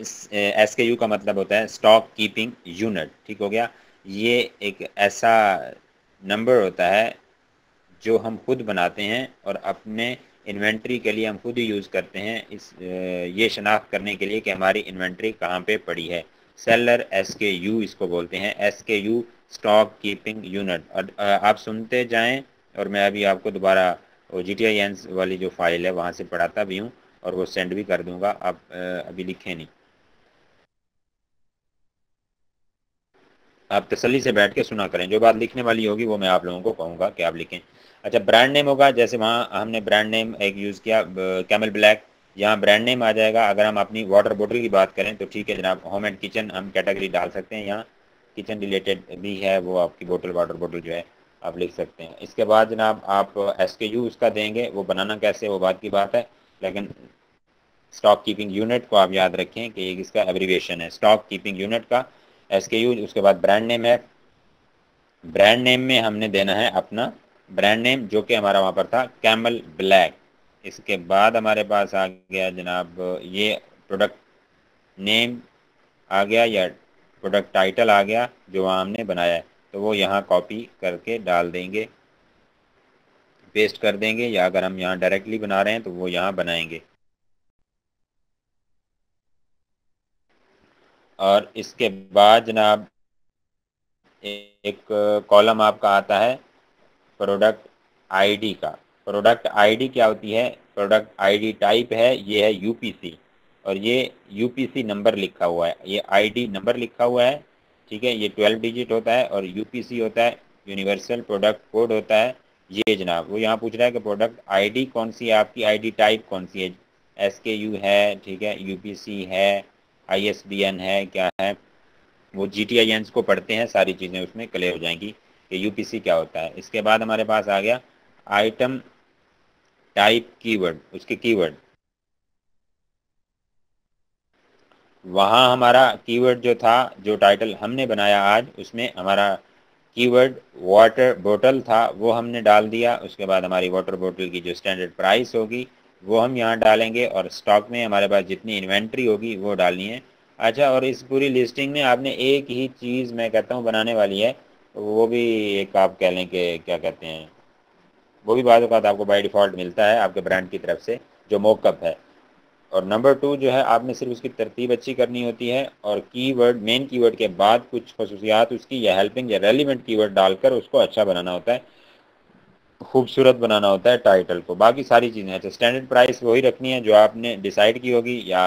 A: SKU का मतलब होता है स्टॉक कीपिंग यूनिट। ठीक हो गया। ये एक ऐसा नंबर होता है जो हम खुद बनाते हैं और अपने इन्वेंट्री के लिए हम खुद ही यूज़ करते हैं, ये शनाख्त करने के लिए कि हमारी इन्वेंट्री कहाँ पे पड़ी है। सेलर SKU इसको बोलते हैं, SKU स्टॉक कीपिंग यूनिट। और आप सुनते जाएं और मैं अभी आपको दोबारा GTINS वाली जो फाइल है वहाँ से पढ़ाता भी हूँ और वो सेंड भी कर दूँगा, आप अभी लिखें नहीं, आप तसल्ली से बैठ के सुना करें, जो बात लिखने वाली होगी वो मैं आप लोगों को कहूँगा कि आप लिखें। अच्छा, ब्रांड नेम होगा, जैसे वहाँ हमने ब्रांड नेम एक यूज़ किया कैमल ब्लैक, यहाँ ब्रांड नेम आ जाएगा। अगर हम अपनी वाटर बोतल की बात करें तो ठीक है जनाब, होम एंड किचन हम कैटेगरी डाल सकते हैं, यहाँ किचन रिलेटेड भी है, वो आपकी बोतल वाटर बोतल जो है आप लिख सकते हैं। इसके बाद जनाब आप SKU उसका देंगे, वो बनाना कैसे वो बात की बात है, लेकिन स्टॉक कीपिंग यूनिट को आप याद रखें कि एक इसका एब्रीविएशन है स्टॉक कीपिंग यूनिट का SKU। उसके बाद ब्रांड नेम है, ब्रांड नेम में हमने देना है अपना ब्रांड नेम जो कि हमारा वहाँ पर था कैमल ब्लैक। इसके बाद हमारे पास आ गया जनाब ये प्रोडक्ट नेम आ गया या प्रोडक्ट टाइटल आ गया जो वहाँ हमने बनाया है, तो वो यहाँ कॉपी करके डाल देंगे, पेस्ट कर देंगे, या अगर हम यहाँ डायरेक्टली बना रहे हैं तो वो यहाँ बनाएंगे। और इसके बाद जनाब एक कॉलम आपका आता है प्रोडक्ट आईडी का। प्रोडक्ट आईडी क्या होती है, प्रोडक्ट आईडी टाइप है, ये है यूपीसी, और ये यूपीसी नंबर लिखा हुआ है, ये आईडी नंबर लिखा हुआ है। ठीक है, ये 12 डिजिट होता है, और यूपीसी होता है यूनिवर्सल प्रोडक्ट कोड होता है। ये जनाब वो यहाँ पूछ रहा है कि प्रोडक्ट आईडी कौन सी है, आपकी आईडी टाइप कौन सी है, SKU है, ठीक है, यूपीसी है, ISBN है, क्या है, वो GTINs को पढ़ते हैं, सारी चीज़ें उसमें क्लियर हो जाएंगी कि यूपीसी क्या होता है। इसके बाद हमारे पास आ गया आइटम टाइप कीवर्ड, उसके कीवर्ड, वहाँ हमारा कीवर्ड जो था, जो टाइटल हमने बनाया आज, उसमें हमारा कीवर्ड वाटर बोतल था, वो हमने डाल दिया। उसके बाद हमारी वाटर बोतल की जो स्टैंडर्ड प्राइस होगी वो हम यहाँ डालेंगे, और स्टॉक में हमारे पास जितनी इन्वेंट्री होगी वो डालनी है। अच्छा, और इस पूरी लिस्टिंग में आपने एक ही चीज़ मैं कहता हूँ बनाने वाली है, वो भी एक आप कह लें कि क्या कहते हैं, वो भी बाद औक़ात आपको बाय डिफ़ॉल्ट मिलता है आपके ब्रांड की तरफ से, जो मॉकअप है। और नंबर 2 जो है, आपने सिर्फ उसकी तरतीब अच्छी करनी होती है, और कीवर्ड मेन कीवर्ड के बाद कुछ खसूसियात उसकी या हेल्पिंग या रेलिवेंट कीवर्ड डालकर उसको अच्छा बनाना होता है, खूबसूरत बनाना होता है टाइटल को। बाकी सारी चीज़ें अच्छा, स्टैंडर्ड प्राइस वही रखनी है जो आपने डिसाइड की होगी, या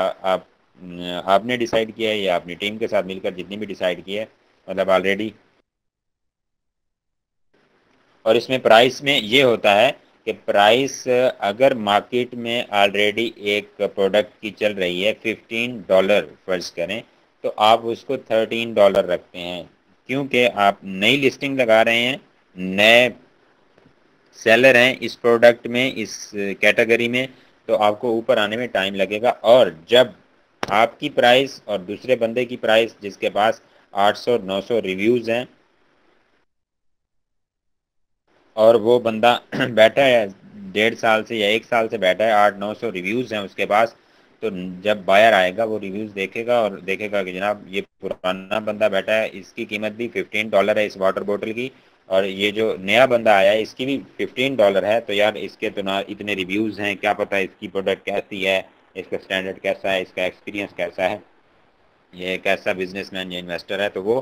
A: आपने डिसाइड किया है, या अपनी टीम के साथ मिलकर जितनी भी डिसाइड की है, मतलब ऑलरेडी। और इसमें प्राइस में ये होता है कि प्राइस अगर मार्केट में ऑलरेडी एक प्रोडक्ट की चल रही है $15 फर्ज करें, तो आप उसको $13 रखते हैं, क्योंकि आप नई लिस्टिंग लगा रहे हैं, नए सेलर हैं इस प्रोडक्ट में, इस कैटेगरी में, तो आपको ऊपर आने में टाइम लगेगा। और जब आपकी प्राइस और दूसरे बंदे की प्राइस जिसके पास 800-900 रिव्यूज़ हैं और वो बंदा बैठा है 1.5 साल से या 1 साल से बैठा है, 800-900 रिव्यूज़ हैं उसके पास, तो जब बायर आएगा वो रिव्यूज़ देखेगा और देखेगा कि जनाब ये पुराना बंदा बैठा है, इसकी कीमत भी $15 है इस वाटर बोतल की, और ये जो नया बंदा आया है इसकी भी $15 है, तो यार इसके तो ना इतने रिव्यूज़ हैं, क्या पता इसकी प्रोडक्ट कैसी है, इसका स्टैंडर्ड कैसा है, इसका एक्सपीरियंस कैसा है, ये कैसा बिजनेसमैन या इन्वेस्टर है। तो वो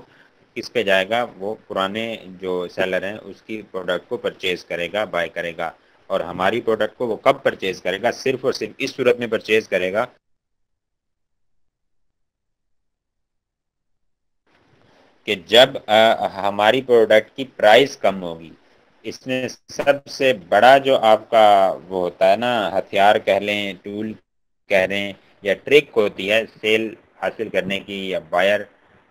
A: किस पे जाएगा, वो पुराने जो सेलर हैं उसकी प्रोडक्ट को परचेज करेगा, बाय करेगा। और हमारी प्रोडक्ट को वो कब परचेज करेगा, सिर्फ और सिर्फ इस सूरत में परचेज करेगा कि जब हमारी प्रोडक्ट की प्राइस कम होगी। इसमें सबसे बड़ा जो आपका वो होता है ना, हथियार कह लें, टूल कह लें, या ट्रिक होती है सेल हासिल करने की या बायर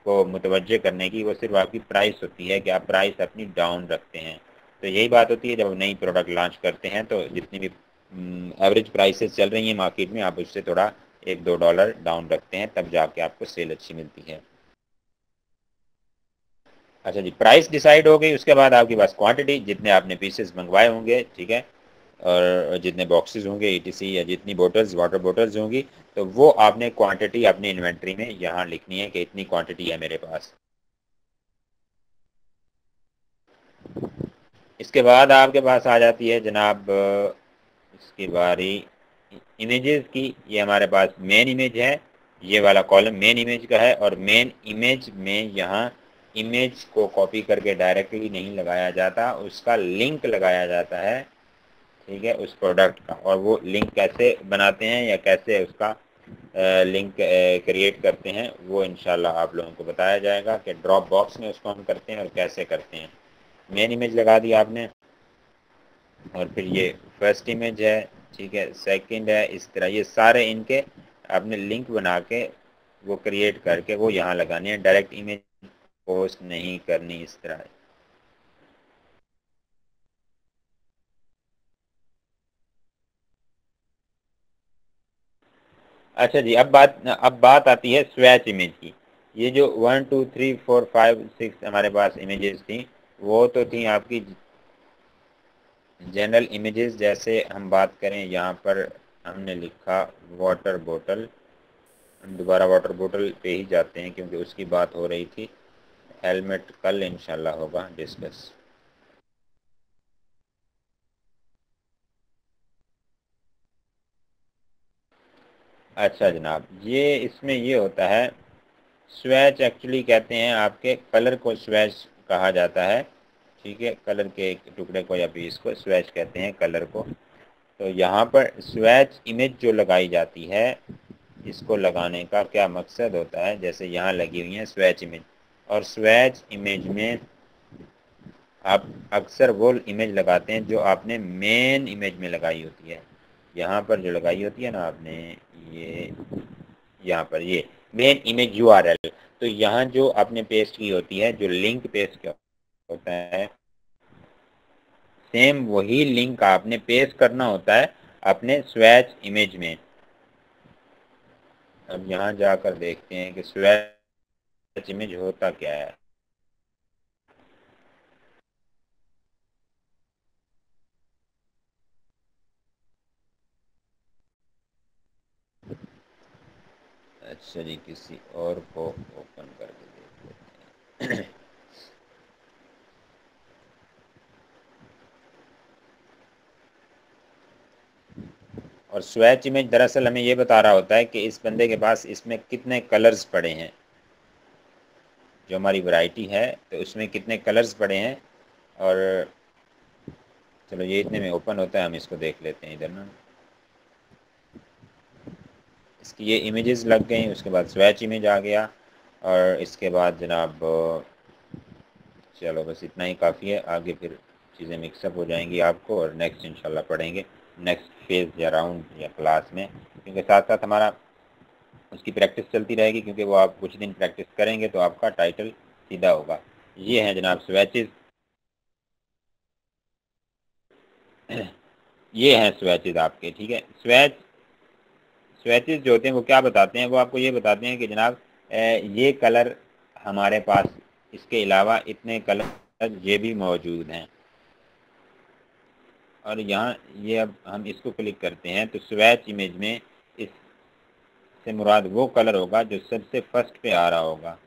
A: को मुतवज्जे करने की, वो सिर्फ आपकी प्राइस होती है कि आप प्राइस अपनी डाउन रखते हैं। तो यही बात होती है जब नई प्रोडक्ट लॉन्च करते हैं, तो जितनी भी एवरेज प्राइसेस चल रही हैं मार्केट में, आप उससे थोड़ा $1-2 डाउन रखते हैं, तब जाके आपको सेल अच्छी मिलती है। अच्छा जी, प्राइस डिसाइड हो गई, उसके बाद आपके पास क्वांटिटी, जितने आपने पीसेस मंगवाए होंगे, ठीक है, और जितने बॉक्सेस होंगे ETC, या जितनी बोटल्स वाटर बोटल्स होंगी, तो वो आपने क्वांटिटी अपनी इन्वेंट्री में यहाँ लिखनी है कि इतनी क्वांटिटी है मेरे पास। इसके बाद आपके पास आ जाती है जनाब इसकी बारी इमेजेस की। ये हमारे पास मेन इमेज है, ये वाला कॉलम मेन इमेज का है, और मेन इमेज में यहाँ इमेज को कॉपी करके डायरेक्टली नहीं लगाया जाता, उसका लिंक लगाया जाता है, ठीक है, उस प्रोडक्ट का। और वो लिंक कैसे बनाते हैं या कैसे उसका लिंक क्रिएट करते हैं, वो इंशाल्लाह आप लोगों को बताया जाएगा कि ड्रॉप बॉक्स में उसको हम करते हैं और कैसे करते हैं। मेन इमेज लगा दी आपने, और फिर ये फर्स्ट इमेज है, ठीक है, सेकंड है, इस तरह ये सारे इनके आपने लिंक बना के वो क्रिएट करके वो यहाँ लगाने हैं, डायरेक्ट इमेज पोस्ट नहीं करनी इस तरह। अच्छा जी, अब बात आती है स्वैच इमेज की। ये जो 1 2 3 4 5 6 हमारे पास इमेजेस थी, वो तो थी आपकी जनरल इमेजेस। जैसे हम बात करें, यहाँ पर हमने लिखा वाटर बोतल, हम दोबारा वाटर बोतल पे ही जाते हैं क्योंकि उसकी बात हो रही थी। हेलमेट कल इंशाल्लाह होगा डिस्कस। अच्छा जनाब, ये इसमें ये होता है, स्वैच एक्चुअली कहते हैं, आपके कलर को स्वैच कहा जाता है, ठीक है, कलर के एक टुकड़े को या पीस को स्वैच कहते हैं, कलर को। तो यहाँ पर स्वैच इमेज जो लगाई जाती है, इसको लगाने का क्या मकसद होता है, जैसे यहाँ लगी हुई है स्वैच इमेज, और स्वैच इमेज में आप अक्सर वो इमेज लगाते हैं जो आपने मेन इमेज में लगाई होती है। यहाँ पर जो लगाई होती है ना आपने, ये यहाँ पर ये मेन इमेज URL, तो यहाँ जो आपने पेस्ट की होती है, जो लिंक पेस्ट किया होता है, सेम वही लिंक आपने पेस्ट करना होता है अपने स्वैच इमेज में। अब यहाँ जाकर देखते हैं कि स्वैच इमेज होता क्या है। अच्छा जी, किसी और को ओपन करके देख लेते हैं। और स्वैच इमेज दरअसल हमें ये बता रहा होता है कि इस बंदे के पास इसमें कितने कलर्स पड़े हैं, जो हमारी वैरायटी है तो उसमें कितने कलर्स पड़े हैं। और चलो ये इतने में ओपन होता है, हम इसको देख लेते हैं इधर ना। इसकी ये इमेजेस लग गई, उसके बाद स्वैच इमेज आ गया, और इसके बाद जनाब चलो बस इतना ही काफ़ी है, आगे फिर चीज़ें मिक्सअप हो जाएंगी आपको, और नेक्स्ट इंशाल्लाह पढ़ेंगे नेक्स्ट फेज़ या राउंड या क्लास में, क्योंकि साथ साथ हमारा उसकी प्रैक्टिस चलती रहेगी, क्योंकि वो आप कुछ दिन प्रैक्टिस करेंगे तो आपका टाइटल सीधा होगा। ये हैं जनाब स्वेचेस, ये हैं स्वेचेस आपके, ठीक है। स्वेचेस जो होते हैं वो क्या बताते हैं, वो आपको ये बताते हैं कि जनाब ये कलर हमारे पास, इसके अलावा इतने कलर ये भी मौजूद हैं। और यहाँ ये अब हम इसको क्लिक करते हैं तो स्वेच इमेज में इस से मुराद वो कलर होगा जो सबसे फर्स्ट पे आ रहा होगा।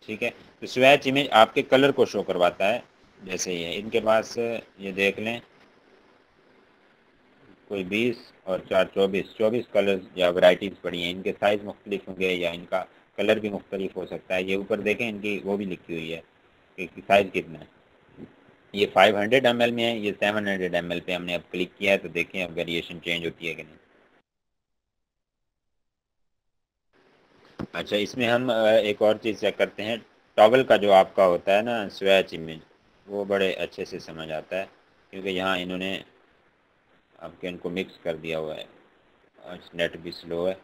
A: ठीक है, तो स्वेच इमेज आपके कलर को शो करवाता है। जैसे ये इनके पास ये देख लें, कोई 20 और 4 24 कलर्स या वैरायटीज पड़ी हैं। इनके साइज मुख्तलिफ होंगे या इनका कलर भी मुख्तलिफ हो सकता है। ये ऊपर देखें, इनकी वो भी लिखी हुई है कि साइज कितना है। ये 500 ml में है, ये 700 ml पे हमने अब क्लिक किया है, तो देखें अब वेरिएशन चेंज होती है कि नहीं। अच्छा, इसमें हम एक और चीज़ चेक करते हैं। टॉगल का जो आपका होता है ना स्वेच इमेज, वो बड़े अच्छे से समझ आता है, क्योंकि यहाँ इन्होंने आपके इनको मिक्स कर दिया हुआ है। आज नेट भी स्लो है।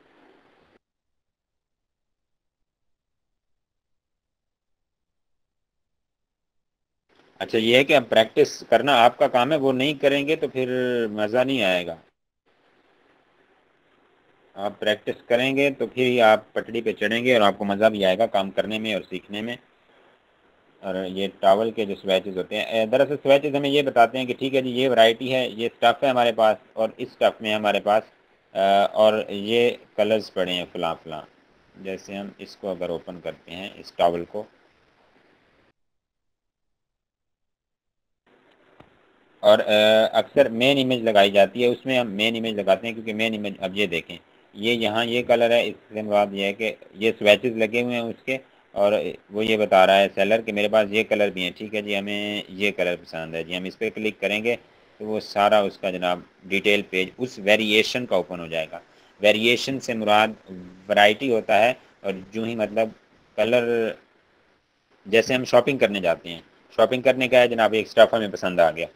A: अच्छा, ये है कि अब प्रैक्टिस करना आपका काम है, वो नहीं करेंगे तो फिर मज़ा नहीं आएगा। आप प्रैक्टिस करेंगे तो फिर ही आप पटड़ी पे चढ़ेंगे और आपको मज़ा भी आएगा काम करने में और सीखने में। और ये टॉवल के जो स्वेचेस होते हैं, दरअसल स्वेचेस हमें ये बताते हैं कि ठीक है जी, ये वैरायटी है, ये स्टफ़ है हमारे पास, और इस स्टफ़ में हमारे पास और ये कलर्स पड़े हैं फ़लाँ फ़लाँ। जैसे हम इसको अगर ओपन करते हैं इस टॉवल को, और अक्सर मेन इमेज लगाई जाती है, उसमें हम मेन इमेज लगाते हैं, क्योंकि मेन इमेज, अब ये देखें, ये यहाँ ये कलर है, इससे बाद ये है कि ये स्वेचेस लगे हुए हैं उसके, और वो ये बता रहा है सेलर कि मेरे पास ये कलर भी हैं। ठीक है जी, हमें ये कलर पसंद है जी, हम इस पर क्लिक करेंगे तो वो सारा उसका जनाब डिटेल पेज उस वेरिएशन का ओपन हो जाएगा। वेरिएशन से मुराद वैरायटी होता है, और जो ही मतलब कलर, जैसे हम शॉपिंग करने जाते हैं, शॉपिंग करने का है जनाब, एक स्टफ हमें पसंद आ गया,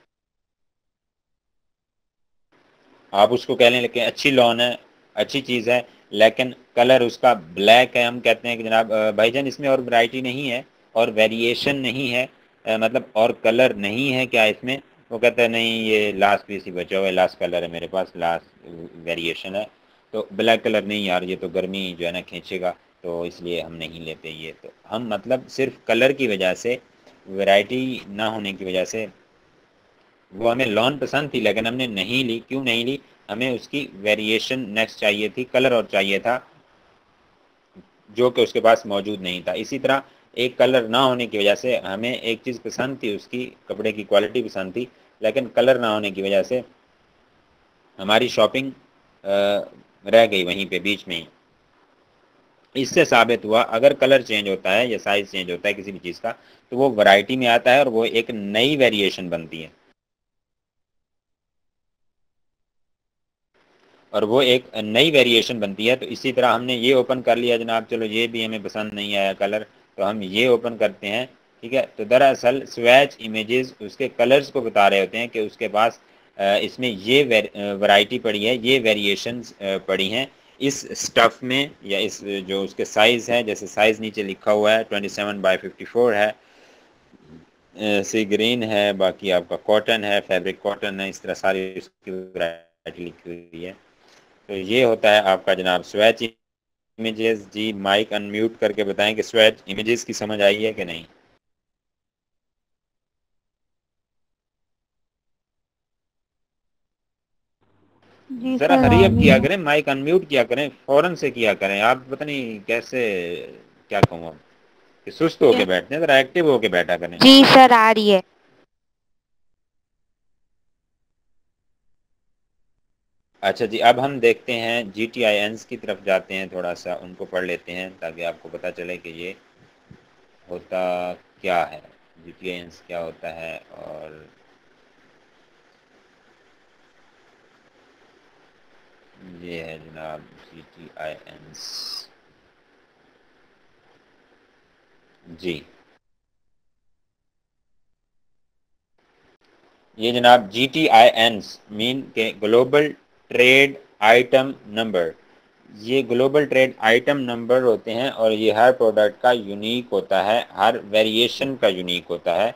A: आप उसको कह लें लेकिन अच्छी लॉन है, अच्छी चीज़ है, लेकिन कलर उसका ब्लैक है, हम कहते हैं कि जनाब भाईजान इसमें और वैरायटी नहीं है और वेरिएशन नहीं है, मतलब और कलर नहीं है क्या इसमें। वो कहता है नहीं, ये लास्ट पीस ही बचा हुआ है, लास्ट कलर है मेरे पास, लास्ट वेरिएशन है, तो ब्लैक कलर नहीं यार, ये तो गर्मी जो है ना खींचेगा, तो इसलिए हम नहीं लेते ये। तो हम मतलब सिर्फ कलर की वजह से, वैरायटी ना होने की वजह से, वो हमें लॉन पसंद थी लेकिन हमने नहीं ली। क्यों नहीं ली? हमें उसकी वेरिएशन नेक्स्ट चाहिए थी, कलर और चाहिए था, जो कि उसके पास मौजूद नहीं था। इसी तरह एक कलर ना होने की वजह से हमें एक चीज़ पसंद थी, उसकी कपड़े की क्वालिटी पसंद थी, लेकिन कलर ना होने की वजह से हमारी शॉपिंग रह गई वहीं पे बीच में ही। इससे साबित हुआ अगर कलर चेंज होता है या साइज चेंज होता है किसी भी चीज़ का, तो वो वैरायटी में आता है और वो एक नई वेरिएशन बनती है, और वो एक नई वेरिएशन बनती है। तो इसी तरह हमने ये ओपन कर लिया जनाब, चलो ये भी हमें पसंद नहीं आया कलर, तो हम ये ओपन करते हैं। ठीक है, तो दरअसल स्वेच इमेजेस उसके कलर्स को बता रहे होते हैं कि उसके पास इसमें ये वैरायटी पड़ी है, ये वेरिएशंस पड़ी हैं इस स्टफ़ में, या इस जो उसके साइज़ है, जैसे साइज़ नीचे लिखा हुआ है 27/54 है, सी ग्रीन है, बाकी आपका कॉटन है, फैब्रिक कॉटन है, इस तरह सारी उसकी वैरायटी लिखी हुई है। तो ये होता है आपका जनाब स्वेच इमेजेस। जी माइक अनम्यूट करके बताएं कि स्वेच इमेजेस की समझ आई है कि नहीं।
C: जी
A: जरा
C: सर
A: हरी
C: आ
A: अप
C: रही
A: किया
C: है।
A: करें, माइक अनम्यूट किया करें, फौरन से किया करें। आप पता नहीं कैसे, क्या कहूँ अब, कि सुस्त होके बैठते हैं, जरा एक्टिव होके बैठा करें।
C: जी सर आ रही है।
A: अच्छा जी, अब हम देखते हैं GTINs की तरफ जाते हैं, थोड़ा सा उनको पढ़ लेते हैं ताकि आपको पता चले कि ये होता क्या है, GTINs क्या होता है। और ये है जनाब GTINs। जी, ये जनाब GTINs मीन के ग्लोबल ट्रेड आइटम नंबर, ये ग्लोबल ट्रेड आइटम नंबर होते हैं और ये हर प्रोडक्ट का यूनिक होता है, हर वेरिएशन का यूनिक होता है।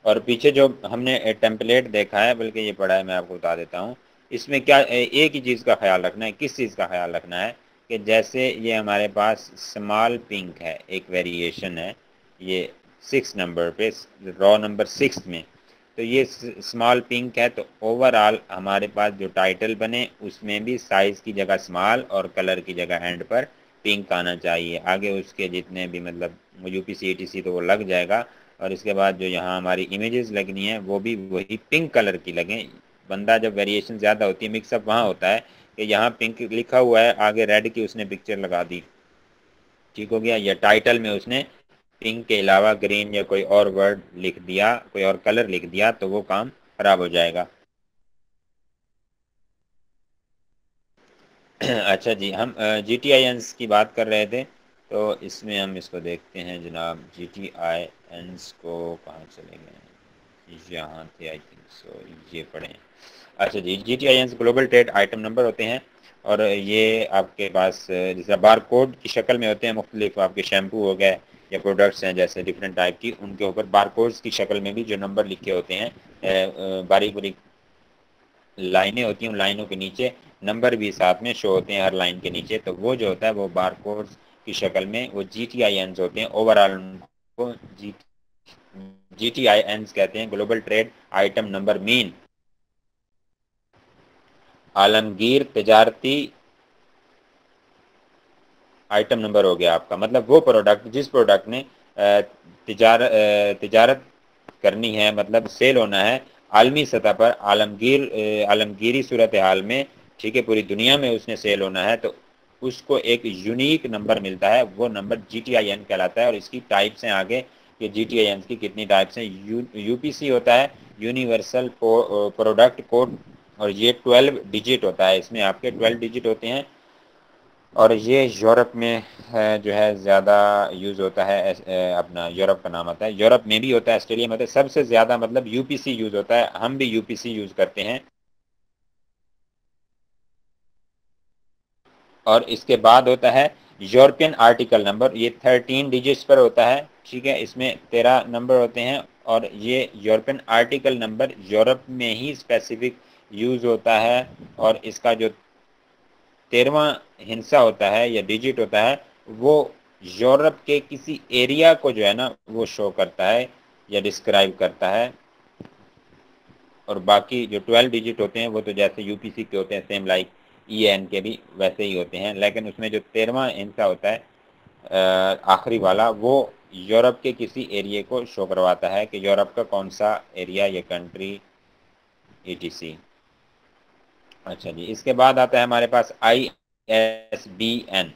A: और पीछे जो हमने टेम्पलेट देखा है, बल्कि ये पढ़ा है, मैं आपको बता देता हूँ। इसमें क्या एक ही चीज़ का ख्याल रखना है, किस चीज़ का ख्याल रखना है कि जैसे ये हमारे पास स्मॉल पिंक है, एक वेरिएशन है, ये 6 नंबर पे, रॉ नंबर 6 में, तो ये स्मॉल पिंक है। तो ओवरऑल हमारे पास जो टाइटल बने उसमें भी साइज़ की जगह स्मॉल और कलर की जगह एंड पर पिंक आना चाहिए। आगे उसके जितने भी मतलब UPC ETC तो वो लग जाएगा। और इसके बाद जो यहाँ हमारी इमेजेस लगनी है वो भी वही पिंक कलर की लगें। बंदा जब वेरिएशन ज़्यादा होती है, मिक्सअप वहाँ होता है कि यहाँ पिंक लिखा हुआ है, आगे रेड की उसने पिक्चर लगा दी, ठीक हो गया, या टाइटल में उसने पिंक के अलावा ग्रीन या कोई और वर्ड लिख दिया, कोई और कलर लिख दिया, तो वो काम खराब हो जाएगा। अच्छा जी, हम GTINs की बात कर रहे थे, तो इसमें हम इसको देखते हैं जनाब। GTINs को कहाँ चले गए, यहाँ थे आई थिंक सो, ये पढ़ें। अच्छा जी, GTINs global trade item number होते हैं और ये आपके पास जैसे बार कोड की शक्ल में होते हैं। मुख्तलिफ आपके शैम्पू हो गए या प्रोडक्ट्स हैं जैसे डिफरेंट टाइप की, उनके ऊपर बार कोड्स की शक्ल में भी जो नंबर लिखे होते हैं, बारीक बारीक लाइनें होती हैं, उन लाइनों के नीचे नंबर भी साथ में शो होते हैं हर लाइन के नीचे। तो वो जो होता है वो बार कोड्स की शक्ल में वो GTINs होते हैं। ओवरऑल उनको GTINs कहते हैं, global trade item number mean आलमगीर तजारती आइटम नंबर हो गया आपका। मतलब वो प्रोडक्ट, जिस प्रोडक्ट ने तिजारत करनी है, मतलब सेल होना है आलमी सतह पर, आलमगीरी सूरत हाल में, ठीक है, पूरी दुनिया में उसने सेल होना है, तो उसको एक यूनिक नंबर मिलता है, वो नंबर GTIN कहलाता है। और इसकी टाइप्स हैं आगे, कि GTIN की कितनी टाइप्स हैं। UPC होता है, यूनिवर्सल प्रोडक्ट कोड, और ये 12 डिजिट होता है, इसमें आपके 12 डिजिट होते हैं। और ये यूरोप में जो है ज़्यादा यूज़ होता है, अपना यूरोप का नाम आता है, यूरोप में भी होता है, ऑस्ट्रेलिया में होता है, सबसे ज़्यादा मतलब UPC यूज़ होता है, हम भी UPC यूज़ करते हैं। और इसके बाद होता है यूरोपियन आर्टिकल नंबर, ये 13 डिजिट्स पर होता है, ठीक है, इसमें 13 नंबर होते हैं। और ये यूरोपियन आर्टिकल नंबर यूरोप में ही स्पेसिफिक यूज़ होता है। और इसका जो 13वां हिस्सा होता है या डिजिट होता है, वो यूरोप के किसी एरिया को जो है ना वो शो करता है या डिस्क्राइब करता है। और बाकी जो 12 डिजिट होते हैं वो तो जैसे UPC के होते हैं, सेम लाइक EN के भी वैसे ही होते हैं, लेकिन उसमें जो 13वां हिस्सा होता है आखिरी वाला, वो यूरोप के किसी एरिया को शो करवाता है कि यूरोप का कौन सा एरिया या कंट्री ETC। अच्छा जी, इसके बाद आता है हमारे पास ISBN।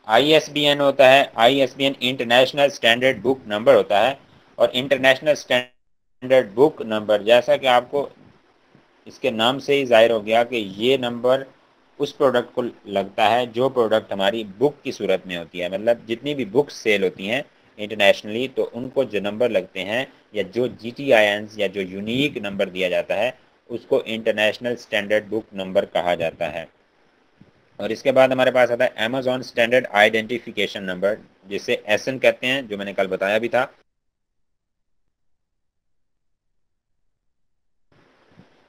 A: ISBN होता है, ISBN international standard book number होता है। और इंटरनेशनल स्टैंडर्ड बुक नंबर, जैसा कि आपको इसके नाम से ही जाहिर हो गया कि ये नंबर उस प्रोडक्ट को लगता है जो प्रोडक्ट हमारी बुक की सूरत में होती है। मतलब जितनी भी बुक्स सेल होती हैं इंटरनेशनली, तो उनको जो नंबर लगते हैं या जो GTINs या जो यूनिक नंबर दिया जाता है, उसको इंटरनेशनल स्टैंडर्ड बुक नंबर कहा जाता है। और इसके बाद हमारे पास आता है अमेज़ॉन स्टैंडर्ड आइडेंटिफिकेशन नंबर, जिसे SN कहते हैं, जो मैंने कल बताया भी था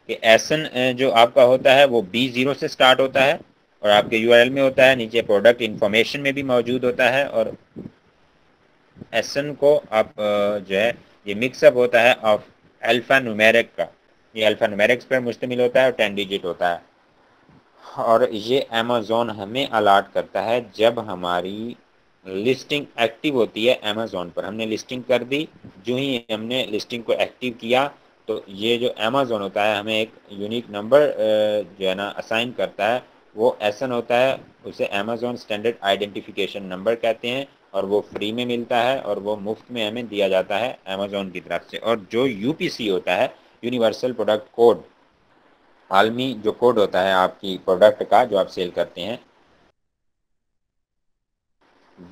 A: कि SN जो आपका होता है वो B0 से स्टार्ट होता है और आपके URL में होता है, नीचे प्रोडक्ट इंफॉर्मेशन में भी मौजूद होता है। और SN को आप जो है ये मिक्सअप होता है ऑफ अल्फा न्यूमेरिक का, ये अल्फा न्यूमेरिक्स पर मुश्तमिल होता है और 10 डिजिट होता है। और ये अमेज़ॉन हमें अलाट करता है जब हमारी लिस्टिंग एक्टिव होती है अमेज़ॉन पर। हमने लिस्टिंग कर दी, जो ही हमने लिस्टिंग को एक्टिव किया, तो ये जो अमेज़ॉन होता है हमें एक यूनिक नंबर जो है ना असाइन करता है, वो SN होता है, उसे अमेज़ॉन स्टैंडर्ड आइडेंटिफिकेशन नंबर कहते हैं। और वो फ्री में मिलता है और वो मुफ्त में हमें दिया जाता है अमेज़ॉन की तरफ से। और जो UPC होता है, यूनिवर्सल प्रोडक्ट कोड, आलमी जो कोड होता है आपकी प्रोडक्ट का जो आप सेल करते हैं,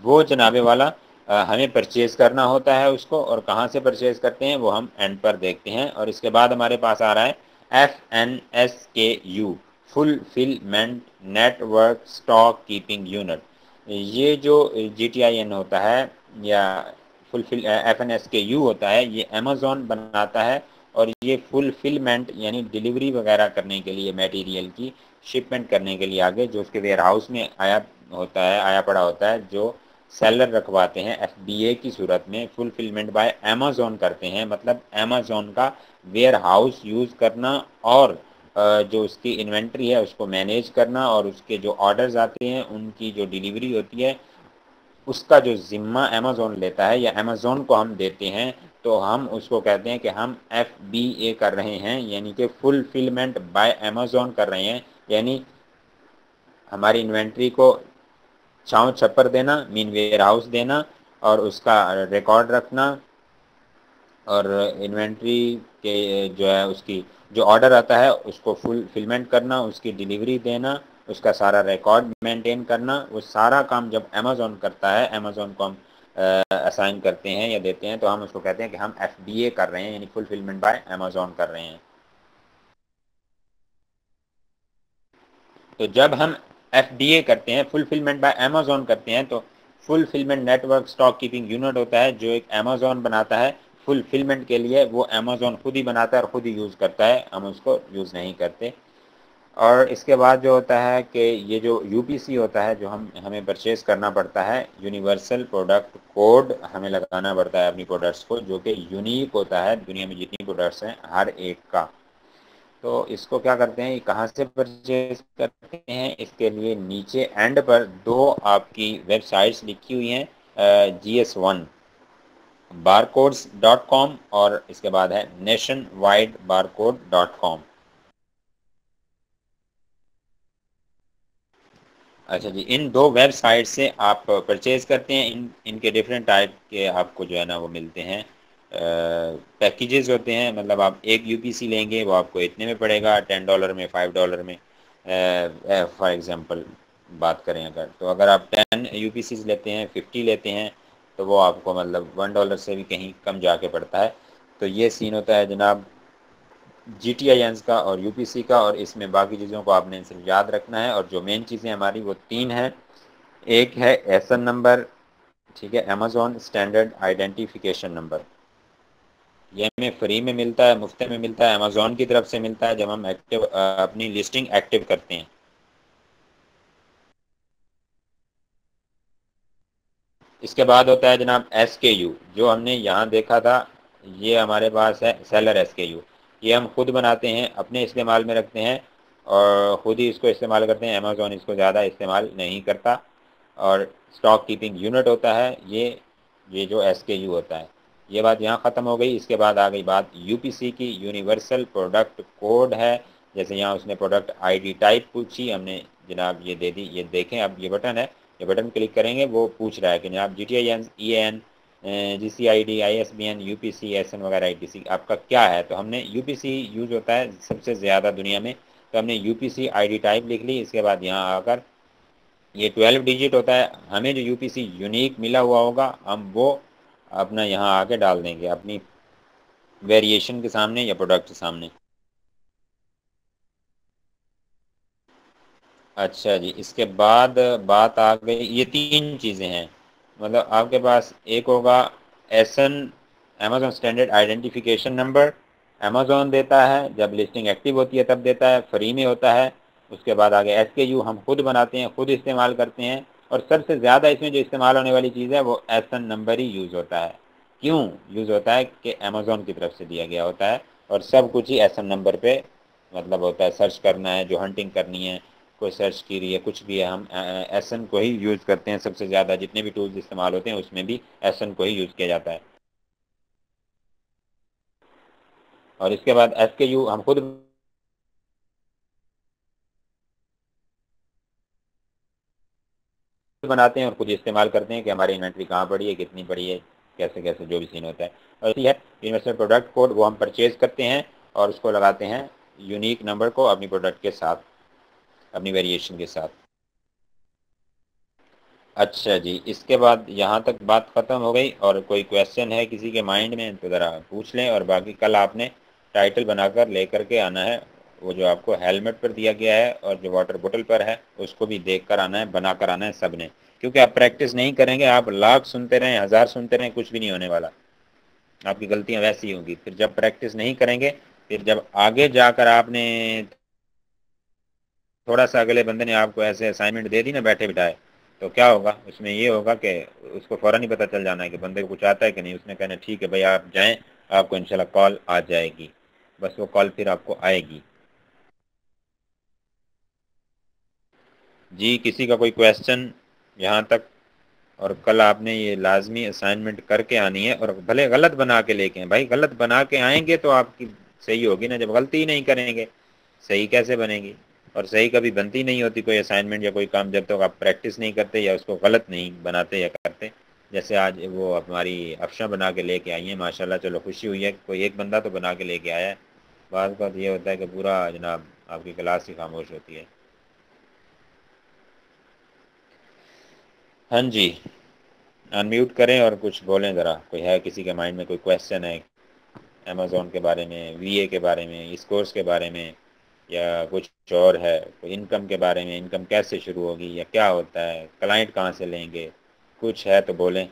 A: वो जनाबे वाला हमें परचेज करना होता है उसको, और कहाँ से परचेज करते हैं वो हम एंड पर देखते हैं। और इसके बाद हमारे पास आ रहा है FNSKU, fulfilment network stock keeping unit. ये जो GTIN होता है या फुलफिल FNSKU होता है, ये अमेज़ॉन बनाता है, और ये फुलफिलमेंट यानी डिलीवरी वगैरह करने के लिए, मटेरियल की शिपमेंट करने के लिए आगे जो उसके वेयर हाउस में आया पड़ा होता है, जो सेलर रखवाते हैं FBA की सूरत में, फुलफिलमेंट बाय अमेज़ॉन करते हैं। मतलब अमेज़ॉन का वेयर हाउस यूज़ करना और जो उसकी इन्वेंट्री है उसको मैनेज करना, और उसके जो ऑर्डर्स आते हैं उनकी जो डिलीवरी होती है उसका जो ज़िम्मा अमेज़ॉन लेता है या अमेज़ॉन को हम देते हैं, तो हम उसको कहते हैं कि हम FBA कर रहे हैं, यानी कि फुलफिलमेंट बाय अमेज़ॉन कर रहे हैं। यानी हमारी इन्वेंट्री को छाँव छप्पर देना, मीन वेयर हाउस देना, और उसका रिकॉर्ड रखना, और इन्वेंट्री के जो है उसकी जो ऑर्डर आता है उसको फुलफिलमेंट करना, उसकी डिलीवरी देना, उसका सारा रिकॉर्ड मेंटेन करना, वो सारा काम जब अमेज़ॉन करता है, अमेज़ॉन को हम असाइन करते हैं या देते हैं, तो हम उसको कहते हैं कि हम FBA कर रहे हैं, यानी फुलफिलमेंट बाय अमेज़ॉन कर रहे हैं। तो जब हम FBA करते हैं, फुलफिलमेंट बाय अमेज़ॉन करते हैं, तो fulfilment network stock keeping unit होता है जो एक अमेज़ॉन बनाता है फुलफिलमेंट के लिए। वो अमेज़ॉन खुद ही बनाता है और खुद ही यूज़ करता है, हम उसको यूज़ नहीं करते। और इसके बाद जो होता है कि ये जो UPC होता है जो हमें परचेज करना पड़ता है, यूनिवर्सल प्रोडक्ट कोड हमें लगाना पड़ता है अपनी प्रोडक्ट्स को, जो कि यूनिक होता है दुनिया में जितनी प्रोडक्ट्स हैं हर एक का। तो इसको क्या करते हैं, कहाँ से परचेज करते हैं, इसके लिए नीचे एंड पर दो आपकी वेबसाइट्स लिखी हुई हैं, GS1 barcodes.com और इसके बाद है nationwidebarcode.com। अच्छा जी, इन दो वेबसाइट से आप परचेज करते हैं। इनके डिफरेंट टाइप के आपको जो है ना वो मिलते हैं, पैकेजेस होते हैं। मतलब आप एक UPC लेंगे वो आपको इतने में पड़ेगा, $10 में, $5 में, फॉर एग्जांपल बात करें अगर, तो अगर आप 10 UPCs लेते हैं, 50 लेते हैं, तो वो आपको मतलब $1 से भी कहीं कम जाके पड़ता है। तो ये सीन होता है जनाब GTINs का और UPC का, और इसमें बाकी चीज़ों को आपने सिर्फ याद रखना है। और जो मेन चीज़ें हमारी वो 3 हैं। एक है SN नंबर, ठीक है, अमेज़ॉन स्टैंडर्ड आइडेंटिफिकेशन नंबर। ये हमें फ्री में मिलता है, मुफ्त में मिलता है, अमेज़ॉन की तरफ से मिलता है जब हम अपनी लिस्टिंग एक्टिव करते हैं। इसके बाद होता है जनाब SKU, जो हमने यहाँ देखा था, ये हमारे पास है सेलर SKU। ये हम खुद बनाते हैं, अपने इस्तेमाल में रखते हैं और ख़ुद ही इसको इस्तेमाल करते हैं, अमेज़ॉन इसको ज़्यादा इस्तेमाल नहीं करता। और स्टॉक कीपिंग यूनिट होता है ये जो SKU होता है। ये बात यहाँ ख़त्म हो गई। इसके बाद आ गई बात UPC की, यूनिवर्सल प्रोडक्ट कोड है। जैसे यहाँ उसने प्रोडक्ट ID टाइप पूछी, हमने जनाब ये दे दी। ये देखें, अब ये बटन है, ये बटन क्लिक करेंगे, वो पूछ रहा है कि जनाब GTIN, EAN, GCID, ISBN, UPC, SN वगैरह ITC आपका क्या है। तो हमने UPC यूज होता है सबसे ज़्यादा दुनिया में, तो हमने UPC ID टाइप लिख ली। इसके बाद यहाँ आकर ये 12 डिजिट होता है। हमें जो UPC यूनिक मिला हुआ होगा हम वो अपना यहाँ आके डाल देंगे अपनी वेरिएशन के सामने या प्रोडक्ट के सामने। अच्छा जी, इसके बाद बात आ गई, ये 3 चीज़ें हैं। मतलब आपके पास एक होगा SN, Amazon standard identification number, Amazon देता है जब लिस्टिंग एक्टिव होती है तब देता है, फ्री में होता है। उसके बाद आगे SKU हम खुद बनाते हैं, खुद इस्तेमाल करते हैं, और सबसे ज़्यादा इसमें जो इस्तेमाल होने वाली चीज़ है वो SN नंबर ही यूज़ होता है। क्यों यूज़ होता है कि अमेज़ॉन की तरफ से दिया गया होता है, और सब कुछ ही SN नंबर पे मतलब होता है। सर्च करना है, जो हंटिंग करनी है, कोई सर्च की रही है, कुछ भी है, हम SN को ही यूज़ करते हैं सबसे ज़्यादा। जितने भी टूल्स इस्तेमाल होते हैं उसमें भी SN को ही यूज़ किया जाता है। और इसके बाद SKU हम खुद बनाते हैं और खुद इस्तेमाल करते हैं कि हमारी इन्वेंट्री कहाँ पड़ी है, कितनी पड़ी है, कैसे कैसे जो भी सीन होता है। और इसी है यूनिवर्सल प्रोडक्ट कोड, वो हम परचेज करते हैं और उसको लगाते हैं यूनिक नंबर को अपनी प्रोडक्ट के साथ, अपनी वेरिएशन के साथ। अच्छा जी, इसके बाद यहाँ तक बात ख़त्म हो गई। और कोई क्वेश्चन है किसी के माइंड में तो ज़रा पूछ लें। और बाकी कल आपने टाइटल बनाकर लेकर के आना है, वो जो आपको हेलमेट पर दिया गया है और जो वाटर बोतल पर है उसको भी देख कर आना है, बना कर आना है सब ने। क्योंकि आप प्रैक्टिस नहीं करेंगे, आप लाख सुनते रहें, 1000 सुनते रहें, कुछ भी नहीं होने वाला। आपकी गलतियाँ वैसी होंगी। फिर जब प्रैक्टिस नहीं करेंगे, फिर जब आगे जाकर आपने थोड़ा सा अगले बंदे ने आपको ऐसे असाइनमेंट दे दी ना बैठे बिठाए, तो क्या होगा उसमें, ये होगा कि उसको फ़ौरन ही पता चल जाना है कि बंदे को कुछ आता है कि नहीं। उसने कहना ठीक है भाई आप जाएं, आपको इंशाल्लाह कॉल आ जाएगी। बस वो कॉल फिर आपको आएगी। जी, किसी का कोई क्वेश्चन यहाँ तक? और कल आपने ये लाजमी असाइनमेंट करके आनी है, और भले गलत बना के लेके आए भाई, गलत बना के आएंगे तो आपकी सही होगी ना। जब गलती ही नहीं करेंगे सही कैसे बनेगी? और सही कभी बनती नहीं होती कोई असाइनमेंट या कोई काम जब तक आप प्रैक्टिस नहीं करते या उसको गलत नहीं बनाते या करते। जैसे आज वो हमारी अफशा बना के लेके आई है माशाल्लाह, चलो खुशी हुई है, कोई एक बंदा तो बना के लेके आया है। बात बात ये होता है कि पूरा जनाब आपकी क्लास ही खामोश होती है। हाँ जी, अनम्यूट करें और कुछ बोलें ज़रा। कोई है किसी के माइंड में कोई क्वेश्चन है अमेज़ॉन के बारे में, वीए के बारे में, इस कोर्स के बारे में, या कुछ और है, कोई इनकम के बारे में, इनकम कैसे शुरू होगी या क्या होता है, क्लाइंट कहाँ से लेंगे, कुछ है तो बोलें।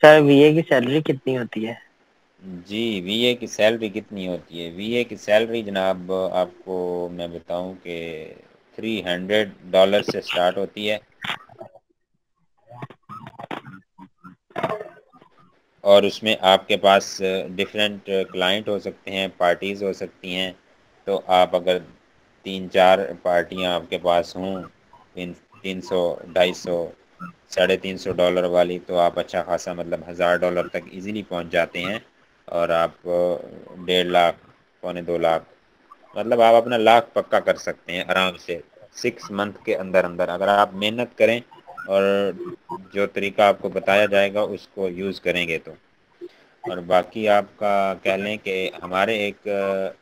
E: सर वीए की सैलरी कितनी होती है?
A: जी, वीए की सैलरी कितनी होती है? वीए की सैलरी जनाब आपको मैं बताऊं कि $300 से स्टार्ट होती है। और उसमें आपके पास डिफरेंट क्लाइंट हो सकते हैं, पार्टीज़ हो सकती हैं। तो आप अगर 3-4 पार्टियां आपके पास हों, 300, 250, $350 वाली, तो आप अच्छा खासा मतलब $1000 तक इजीली पहुंच जाते हैं। और आप 1.5 लाख, 1.25 लाख, मतलब आप अपना लाख पक्का कर सकते हैं आराम से 6 मंथ के अंदर अंदर, अगर आप मेहनत करें और जो तरीका आपको बताया जाएगा उसको यूज़ करेंगे तो। और बाकी आपका कह लें कि हमारे एक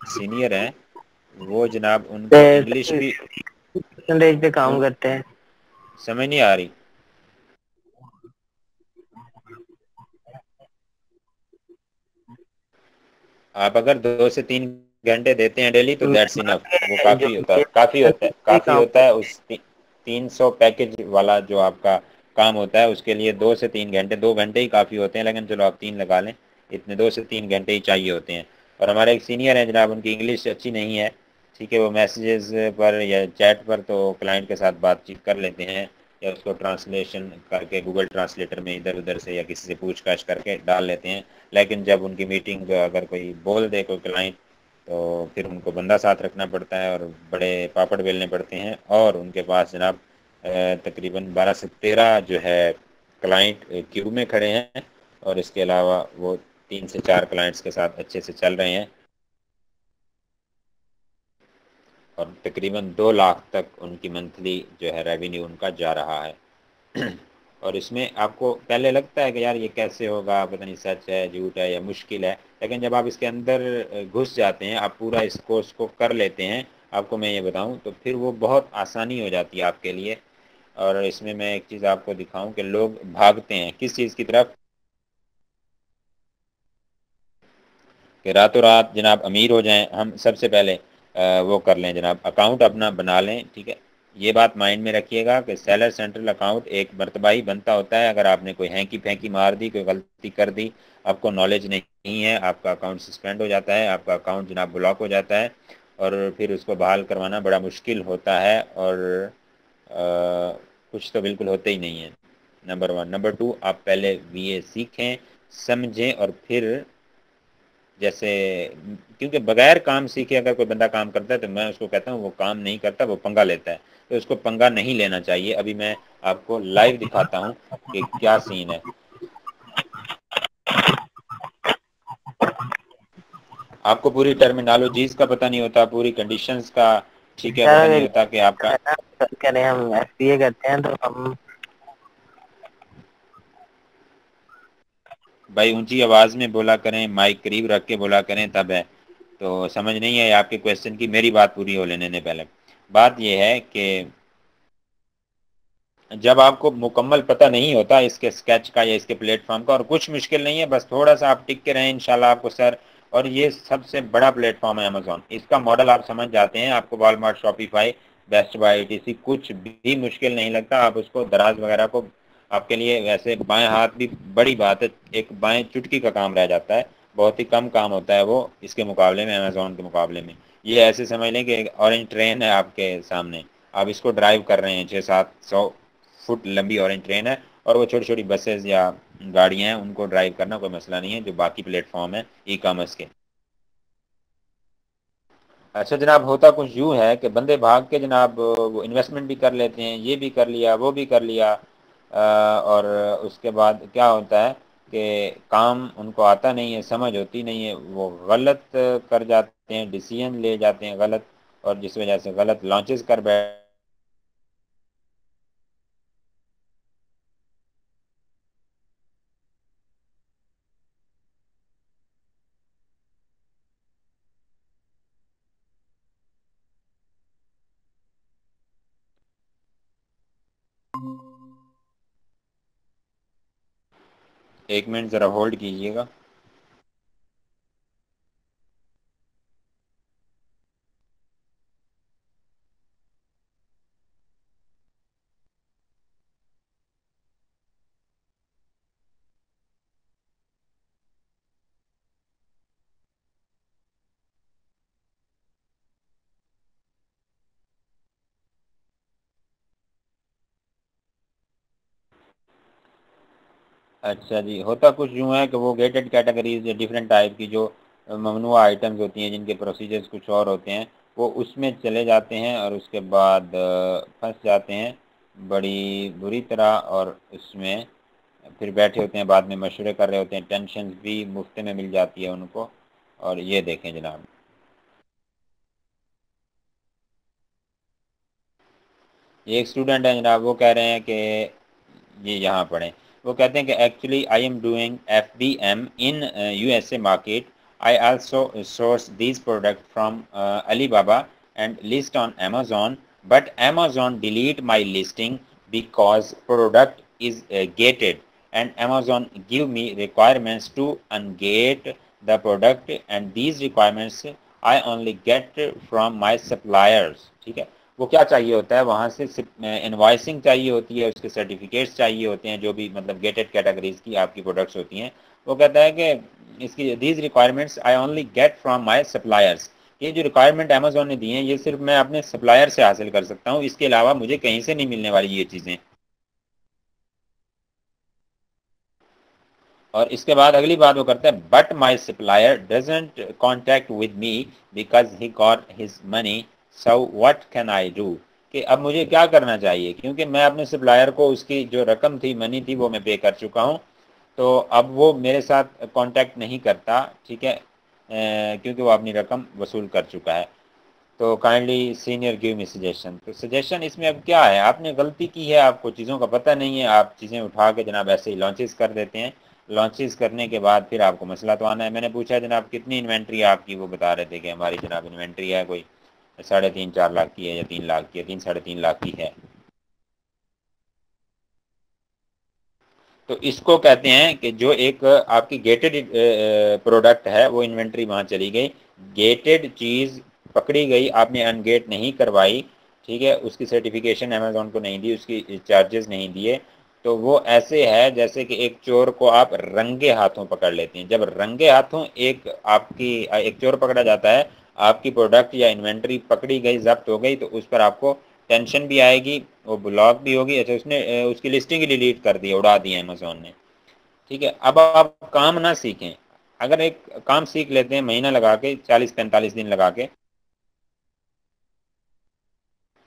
A: सीनियर हैं, वो जनाब उनको इंग्लिश भी
E: परसेंटेज पे काम करते हैं।
A: समझ नहीं आ रही। आप अगर 2 से 3 घंटे देते हैं डेली तो दैट्स इनफ, वो
E: जो
A: काफ़ी होता है, काफ़ी होता है, काफ़ी
E: काम
A: होता है। उस 300 पैकेज वाला जो आपका काम होता है उसके लिए 2 से 3 घंटे, 2 घंटे ही काफ़ी होते हैं, लेकिन चलो आप 3 लगा लें, इतने 2 से 3 घंटे ही चाहिए होते हैं। और हमारे एक सीनियर हैं जनाब, उनकी इंग्लिश अच्छी नहीं है, ठीक है, वो मैसेजेस पर या चैट पर तो क्लाइंट के साथ बातचीत कर लेते हैं, या उसको ट्रांसलेशन करके गूगल ट्रांसलेटर में इधर उधर से या किसी से पूछताछ करके डाल लेते हैं। लेकिन जब उनकी मीटिंग अगर कोई बोल दे कोई क्लाइंट, तो फिर उनको बंदा साथ रखना पड़ता है और बड़े पापड़ बेलने पड़ते हैं। और उनके पास जनाब तकरीबन 12 से 13 जो है क्लाइंट क्यू में खड़े हैं। और इसके अलावा वो 3 से 4 क्लाइंट्स के साथ अच्छे से चल रहे हैं, और तकरीबन 2 लाख तक उनकी मंथली जो है रेवेन्यू उनका जा रहा है। और इसमें आपको पहले लगता है कि यार ये कैसे होगा, पता नहीं सच है झूठ है या मुश्किल है, लेकिन जब आप इसके अंदर घुस जाते हैं, आप पूरा इस कोर्स को कर लेते हैं, आपको मैं ये बताऊं तो फिर वो बहुत आसानी हो जाती है आपके लिए। और इसमें मैं एक चीज़ आपको दिखाऊं कि लोग भागते हैं किस चीज़ की तरफ, कि रातों रात जनाब अमीर हो जाएं। हम सबसे पहले वो कर लें जनाब, अकाउंट अपना बना लें, ठीक है। ये बात माइंड में रखिएगा कि सेलर सेंट्रल अकाउंट एक मरतबा ही बनता होता है। अगर आपने कोई हैंकी फैंकी मार दी, कोई गलती कर दी, आपको नॉलेज नहीं है, आपका अकाउंट सस्पेंड हो जाता है, आपका अकाउंट जनाब ब्लॉक हो जाता है, और फिर उसको बहाल करवाना बड़ा मुश्किल होता है। और कुछ तो बिल्कुल होते ही नहीं है, नंबर 1। नंबर 2, आप पहले वीए सीखें, समझें, और फिर जैसे, क्योंकि बगैर काम सीखे अगर कोई बंदा काम करता है तो मैं उसको कहता हूँ वो काम नहीं करता, वो पंगा लेता है। तो उसको पंगा नहीं लेना चाहिए। अभी मैं आपको लाइव दिखाता हूँ कि क्या सीन है। आपको पूरी टर्मिनोलॉजीज का पता नहीं होता, पूरी कंडीशंस का ठीक है पता नहीं होता कि आपका
E: करें हम एफसीए करते हैं तो हम
A: भाई ऊंची आवाज में बोला करें, माइक करीब रख के बोला करें, तब है। तो समझ नहीं है आपके क्वेश्चन की, मेरी बात पूरी हो लेने दें पहले। बात यह है कि जब आपको मुकम्मल पता नहीं होता इसके स्केच का या इसके प्लेटफॉर्म का, और कुछ मुश्किल नहीं है, बस थोड़ा सा आप टिक के रहें, इंशाल्लाह आपको सर। और ये सबसे बड़ा प्लेटफॉर्म है अमेजोन, इसका मॉडल आप समझ जाते हैं, आपको Walmart, Shopify, Best Buy, etc कुछ भी मुश्किल नहीं लगता। आप उसको दराज वगैरह को आपके लिए वैसे बाएं हाथ भी बड़ी बात है, एक बाएं चुटकी का काम रह जाता है, बहुत ही कम काम होता है वो इसके मुकाबले में, अमेजोन के मुकाबले में। ये ऐसे समझ लें कि एक ऑरेंज ट्रेन है आपके सामने, आप इसको ड्राइव कर रहे हैं, 600-700 फुट लंबी ऑरेंज ट्रेन है, और वो छोटी छोटी बसेस या गाड़ियां हैं, उनको ड्राइव करना कोई मसला नहीं है, जो बाकी प्लेटफॉर्म है ई कॉमर्स के। अच्छा जनाब, होता कुछ यूँ है कि बंदे भाग के जनाब वो इन्वेस्टमेंट भी कर लेते हैं, ये भी कर लिया, वो भी कर लिया, और उसके बाद क्या होता है कि काम उनको आता नहीं है, समझ होती नहीं है, वो गलत कर जाते हैं, डिसीजन ले जाते हैं गलत, और जिस वजह से गलत लॉन्चेस कर बैठ। एक मिनट ज़रा होल्ड कीजिएगा। अच्छा जी, होता कुछ यूँ है कि वो गेटेड कैटेगरीज या डिफरेंट टाइप की जो ममनुआ आइटम्स होती हैं, जिनके प्रोसीजर्स कुछ और होते हैं, वो उसमें चले जाते हैं और उसके बाद फंस जाते हैं बड़ी बुरी तरह, और उसमें फिर बैठे होते हैं, बाद में मशवरे कर रहे होते हैं, टेंशन भी मुफ्त में मिल जाती है उनको। और ये देखें जनाब, ये एक स्टूडेंट है जनाब, वो कह रहे हैं कि ये यहाँ पढ़ें। वो कहते हैं कि actually I am doing FBM in USA market, I also source this product from Alibaba and list on Amazon, but Amazon delete my listing because product is gated, and Amazon give me requirements to ungate the product, and these requirements I only get from my suppliers। ठीक है, वो क्या चाहिए होता है वहाँ से, invoicing चाहिए होती है, उसके सर्टिफिकेट्स चाहिए होते हैं, जो भी मतलब गेटेड कैटेगरीज की आपकी प्रोडक्ट्स होती हैं। वो कहता है कि इसकी these requirements I only get from my suppliers, ये जो रिक्वायरमेंट अमेजोन ने दी हैं ये सिर्फ मैं अपने सप्लायर से हासिल कर सकता हूँ, इसके अलावा मुझे कहीं से नहीं मिलने वाली ये चीज़ें। और इसके बाद अगली बात वो करता है, but my supplier doesn't contact with me because he got his money, so what can I do, कि अब मुझे क्या करना चाहिए, क्योंकि मैं अपने सप्लायर को उसकी जो रकम थी, मनी थी, वो मैं पे कर चुका हूँ, तो अब वो मेरे साथ कांटेक्ट नहीं करता, ठीक है, क्योंकि वो अपनी रकम वसूल कर चुका है। तो kindly senior give me suggestion. तो सजेशन इसमें अब क्या है, आपने गलती की है, आपको चीज़ों का पता नहीं है, आप चीज़ें उठा के जनाब ऐसे ही लॉन्चेस कर देते हैं। लॉन्चेस करने के बाद फिर आपको मसला तो आना है। मैंने पूछा जनाब कितनी इन्वेंट्री है आपकी, वो बता रहे थे कि हमारी जनाब इन्वेंट्री है कोई 3.5-4 लाख की है, या 3 लाख की है, 3-3.5 लाख की है। तो इसको कहते हैं कि जो एक आपकी गेटेड प्रोडक्ट है, वो इन्वेंट्री वहाँ चली गई, गेटेड चीज़ पकड़ी गई, आपने अनगेट नहीं करवाई, ठीक है, उसकी सर्टिफिकेशन अमेजोन को नहीं दी, उसकी चार्जेस नहीं दिए, तो वो ऐसे है जैसे कि एक चोर को आप रंगे हाथों पकड़ लेते हैं। जब रंगे हाथों एक चोर पकड़ा जाता है, आपकी प्रोडक्ट या इन्वेंट्री पकड़ी गई, जब्त हो गई, तो उस पर आपको टेंशन भी आएगी, वो ब्लॉक भी होगी। अच्छा, उसने उसकी लिस्टिंग ही डिलीट कर दी, उड़ा दी अमेजोन ने, ठीक है। अब आप काम ना सीखें, अगर एक काम सीख लेते हैं महीना लगा के, 40-45 दिन लगा के,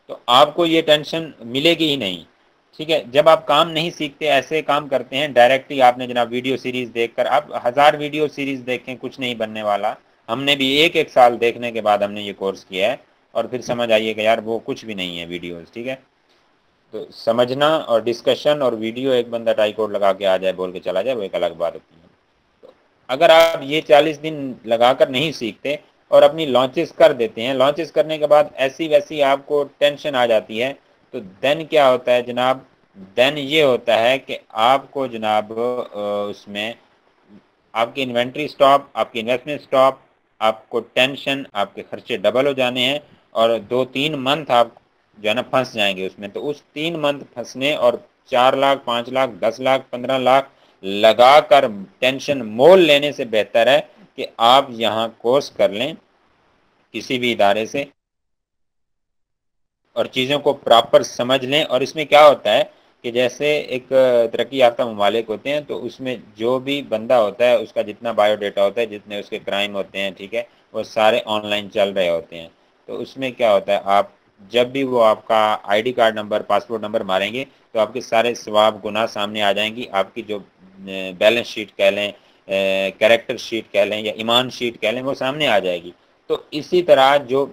A: तो आपको ये टेंशन मिलेगी ही नहीं, ठीक है। जब आप काम नहीं सीखते, ऐसे काम करते हैं डायरेक्टली, आपने जनाब वीडियो सीरीज देखकर, आप 1000 वीडियो सीरीज देखें, कुछ नहीं बनने वाला। हमने भी एक एक साल देखने के बाद हमने ये कोर्स किया है और फिर समझ आई है कि यार वो कुछ भी नहीं है वीडियोस, ठीक है। तो समझना और डिस्कशन और वीडियो, एक बंदा टाई कोड लगा के आ जाए बोल के चला जाए, वो एक अलग बात होती है। तो अगर आप ये 40 दिन लगाकर नहीं सीखते और अपनी लॉन्चेस कर देते हैं, लॉन्चेस करने के बाद ऐसी वैसी आपको टेंशन आ जाती है, तो देन क्या होता है जनाब, देन ये होता है कि आपको जनाब उसमें आपकी इन्वेंट्री स्टॉप, आपकी इन्वेस्टमेंट स्टॉप, आपको टेंशन, आपके खर्चे डबल हो जाने हैं और 2-3 मंथ आप जो है ना फंस जाएंगे उसमें। तो उस 3 मंथ फंसने और 4 लाख 5 लाख 10 लाख 15 लाख लगाकर टेंशन मोल लेने से बेहतर है कि आप यहाँ कोर्स कर लें किसी भी इदारे से और चीज़ों को प्रॉपर समझ लें। और इसमें क्या होता है कि जैसे एक तरक्की याफ्ता ममालिक होते हैं तो उसमें जो भी बंदा होता है उसका जितना बायोडाटा होता है, जितने उसके क्राइम होते हैं, ठीक है, वो सारे ऑनलाइन चल रहे होते हैं। तो उसमें क्या होता है, आप जब भी वो आपका ID card number, passport number मारेंगे तो आपके सारे सवाब गुनाह सामने आ जाएंगी। आपकी जो बैलेंस शीट कह लें, कैरेक्टर शीट कह लें या ईमान शीट कह लें, वो सामने आ जाएगी। तो इसी तरह जो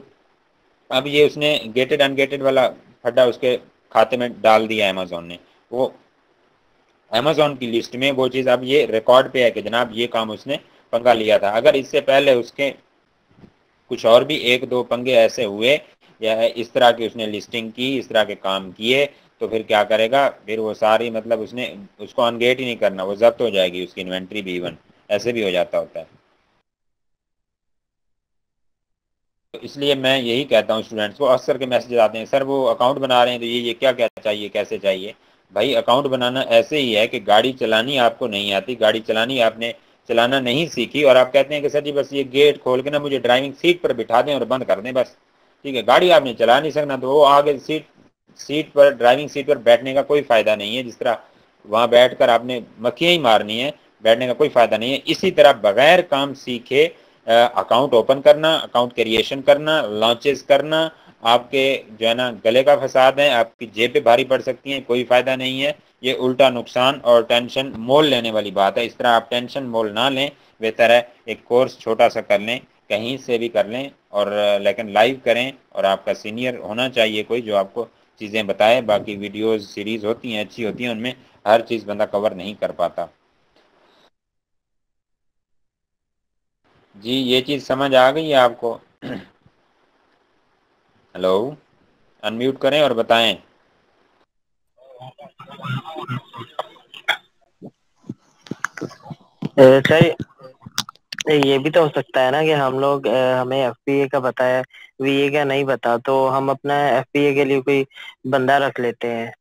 A: अब ये उसने गेटेड अनगेटेड वाला फड्डा उसके खाते में डाल दिया अमेजोन ने, वो अमेजोन की लिस्ट में वो चीज़ अब ये रिकॉर्ड पे है कि जनाब ये काम उसने पंगा लिया था। अगर इससे पहले उसके कुछ और भी 1-2 पंगे ऐसे हुए या इस तरह की उसने लिस्टिंग की, इस तरह के काम किए, तो फिर क्या करेगा, फिर वो सारी मतलब उसने उसको अनगेट ही नहीं करना, वो जब्त हो जाएगी उसकी इन्वेंट्री भी, इवन ऐसे भी हो जाता होता है। तो इसलिए मैं यही कहता हूँ स्टूडेंट्स को, अक्सर के मैसेज आते हैं सर वो अकाउंट बना रहे हैं तो ये क्या क्या चाहिए, कैसे चाहिए। भाई अकाउंट बनाना ऐसे ही है कि गाड़ी चलानी आपको नहीं आती, गाड़ी चलानी आपने चलाना नहीं सीखी और आप कहते हैं कि सर जी बस ये गेट खोल के ना मुझे ड्राइविंग सीट पर बिठा दें और बंद कर दें बस, ठीक है। गाड़ी आपने चला नहीं सकना, तो वो आगे सीट पर, ड्राइविंग सीट पर बैठने का कोई फायदा नहीं है। जिस तरह वहां बैठकर आपने मक्खियां ही मारनी है, बैठने का कोई फायदा नहीं है। इसी तरह बगैर काम सीखे अकाउंट ओपन करना, अकाउंट क्रिएशन करना, लॉन्चेस करना, आपके जो है ना गले का फसाद है, आपकी जेब पे भारी पड़ सकती है, कोई फायदा नहीं है। ये उल्टा नुकसान और टेंशन मोल लेने वाली बात है। इस तरह आप टेंशन मोल ना लें, बेहतर है एक कोर्स छोटा सा कर लें, कहीं से भी कर लें, और लेकिन लाइव करें और आपका सीनियर होना चाहिए कोई जो आपको चीज़ें बताए। बाकी वीडियोस सीरीज होती हैं, अच्छी होती हैं, उनमें हर चीज़ बंदा कवर नहीं कर पाता। जी ये चीज़ समझ आ गई है आपको? हेलो, अनम्यूट करें और बताएं।
E: सर ये भी तो हो सकता है ना कि हम लोग हमें एफपीए का पता है, वीए का नहीं पता, तो हम अपना एफपीए के लिए कोई बंदा रख लेते हैं,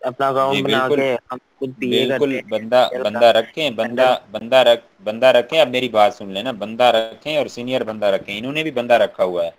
E: अपना
A: जी
E: अकाउंट बना
A: बिल्कुल,
E: के हम खुद पीए
A: बिल्कुल
E: करते
A: बंदा
E: हैं।
A: बंदा रखें, बंदा रखें। अब मेरी बात सुन लेना, बंदा रखें और सीनियर बंदा रखें। इन्होंने भी बंदा रखा हुआ है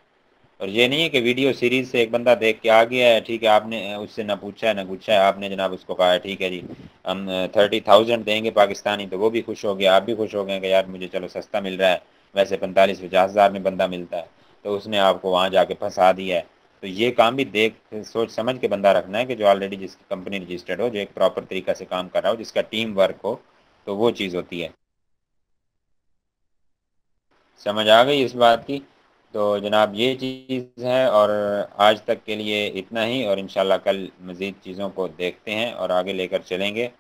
A: और ये नहीं है कि वीडियो सीरीज से एक बंदा देख के आ गया है, ठीक है, आपने उससे ना पूछा है ना पूछा है, आपने जनाब उसको कहा है ठीक है जी हम 30,000 देंगे पाकिस्तानी, तो वो भी खुश हो गया, आप भी खुश हो गए कि यार मुझे चलो सस्ता मिल रहा है, वैसे 45-50 हज़ार में बंदा मिलता है, तो उसने आपको वहाँ जाके फंसा दिया है। तो ये काम भी देख सोच समझ के बंदा रखना है कि जो ऑलरेडी जिसकी कंपनी रजिस्टर्ड हो, जो एक प्रॉपर तरीका से काम कर रहा हो, जिसका टीम वर्क हो, तो वो चीज़ होती है। समझ आ गई इस बात की? तो जनाब ये चीज़ है और आज तक के लिए इतना ही, और इंशाल्लाह कल मज़ीद चीज़ों को देखते हैं और आगे लेकर चलेंगे।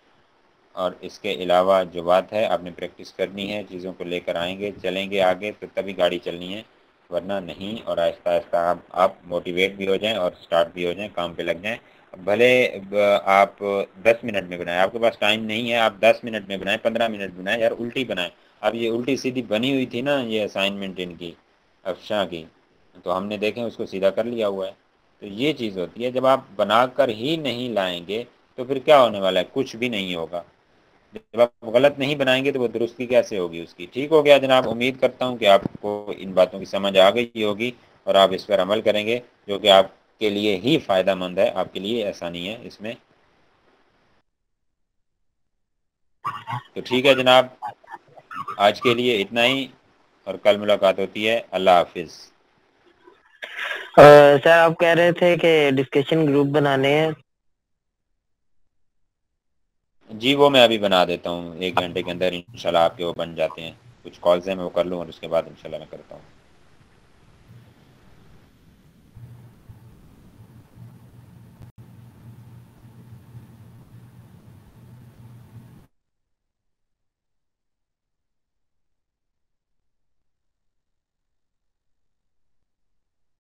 A: और इसके अलावा जो बात है आपने प्रैक्टिस करनी है, चीज़ों को लेकर आएंगे, चलेंगे आगे, तो तभी गाड़ी चलनी है, वरना नहीं। और आहिस्ता आहिस्ता आप मोटिवेट भी हो जाएं और स्टार्ट भी हो जाएं, काम पे लग जाएं। भले आप 10 मिनट में बनाएं, आपके पास टाइम नहीं है, आप 10 मिनट में बनाएं, 15 मिनट बनाएं, यार उल्टी बनाएं। अब ये उल्टी सीधी बनी हुई थी ना ये असाइनमेंट इनकी अफशा की, तो हमने देखें उसको सीधा कर लिया हुआ है। तो ये चीज़ होती है, जब आप बनाकर ही नहीं लाएंगे तो फिर क्या होने वाला है, कुछ भी नहीं होगा। जब आप गलत नहीं बनाएंगे तो वो दुरुस्ती कैसे होगी उसकी। ठीक हो गया जनाब, उम्मीद करता हूँ कि आपको इन बातों की समझ आ गई होगी और आप इस पर अमल करेंगे, जो कि आपके लिए ही फ़ायदेमंद है, आपके लिए आसानी है इसमें। तो ठीक है जनाब, आज के लिए इतना ही और कल मुलाकात होती है। अल्लाह हाफिज़।
E: सर आप कह रहे थे कि डिस्कशन ग्रुप बनाने हैं।
A: जी वो मैं अभी बना देता हूँ, 1 घंटे के अंदर इंशाल्लाह आपके वो बन जाते हैं। कुछ कॉल्स हैं मैं वो कर लूँ और उसके बाद इंशाल्लाह मैं करता हूँ।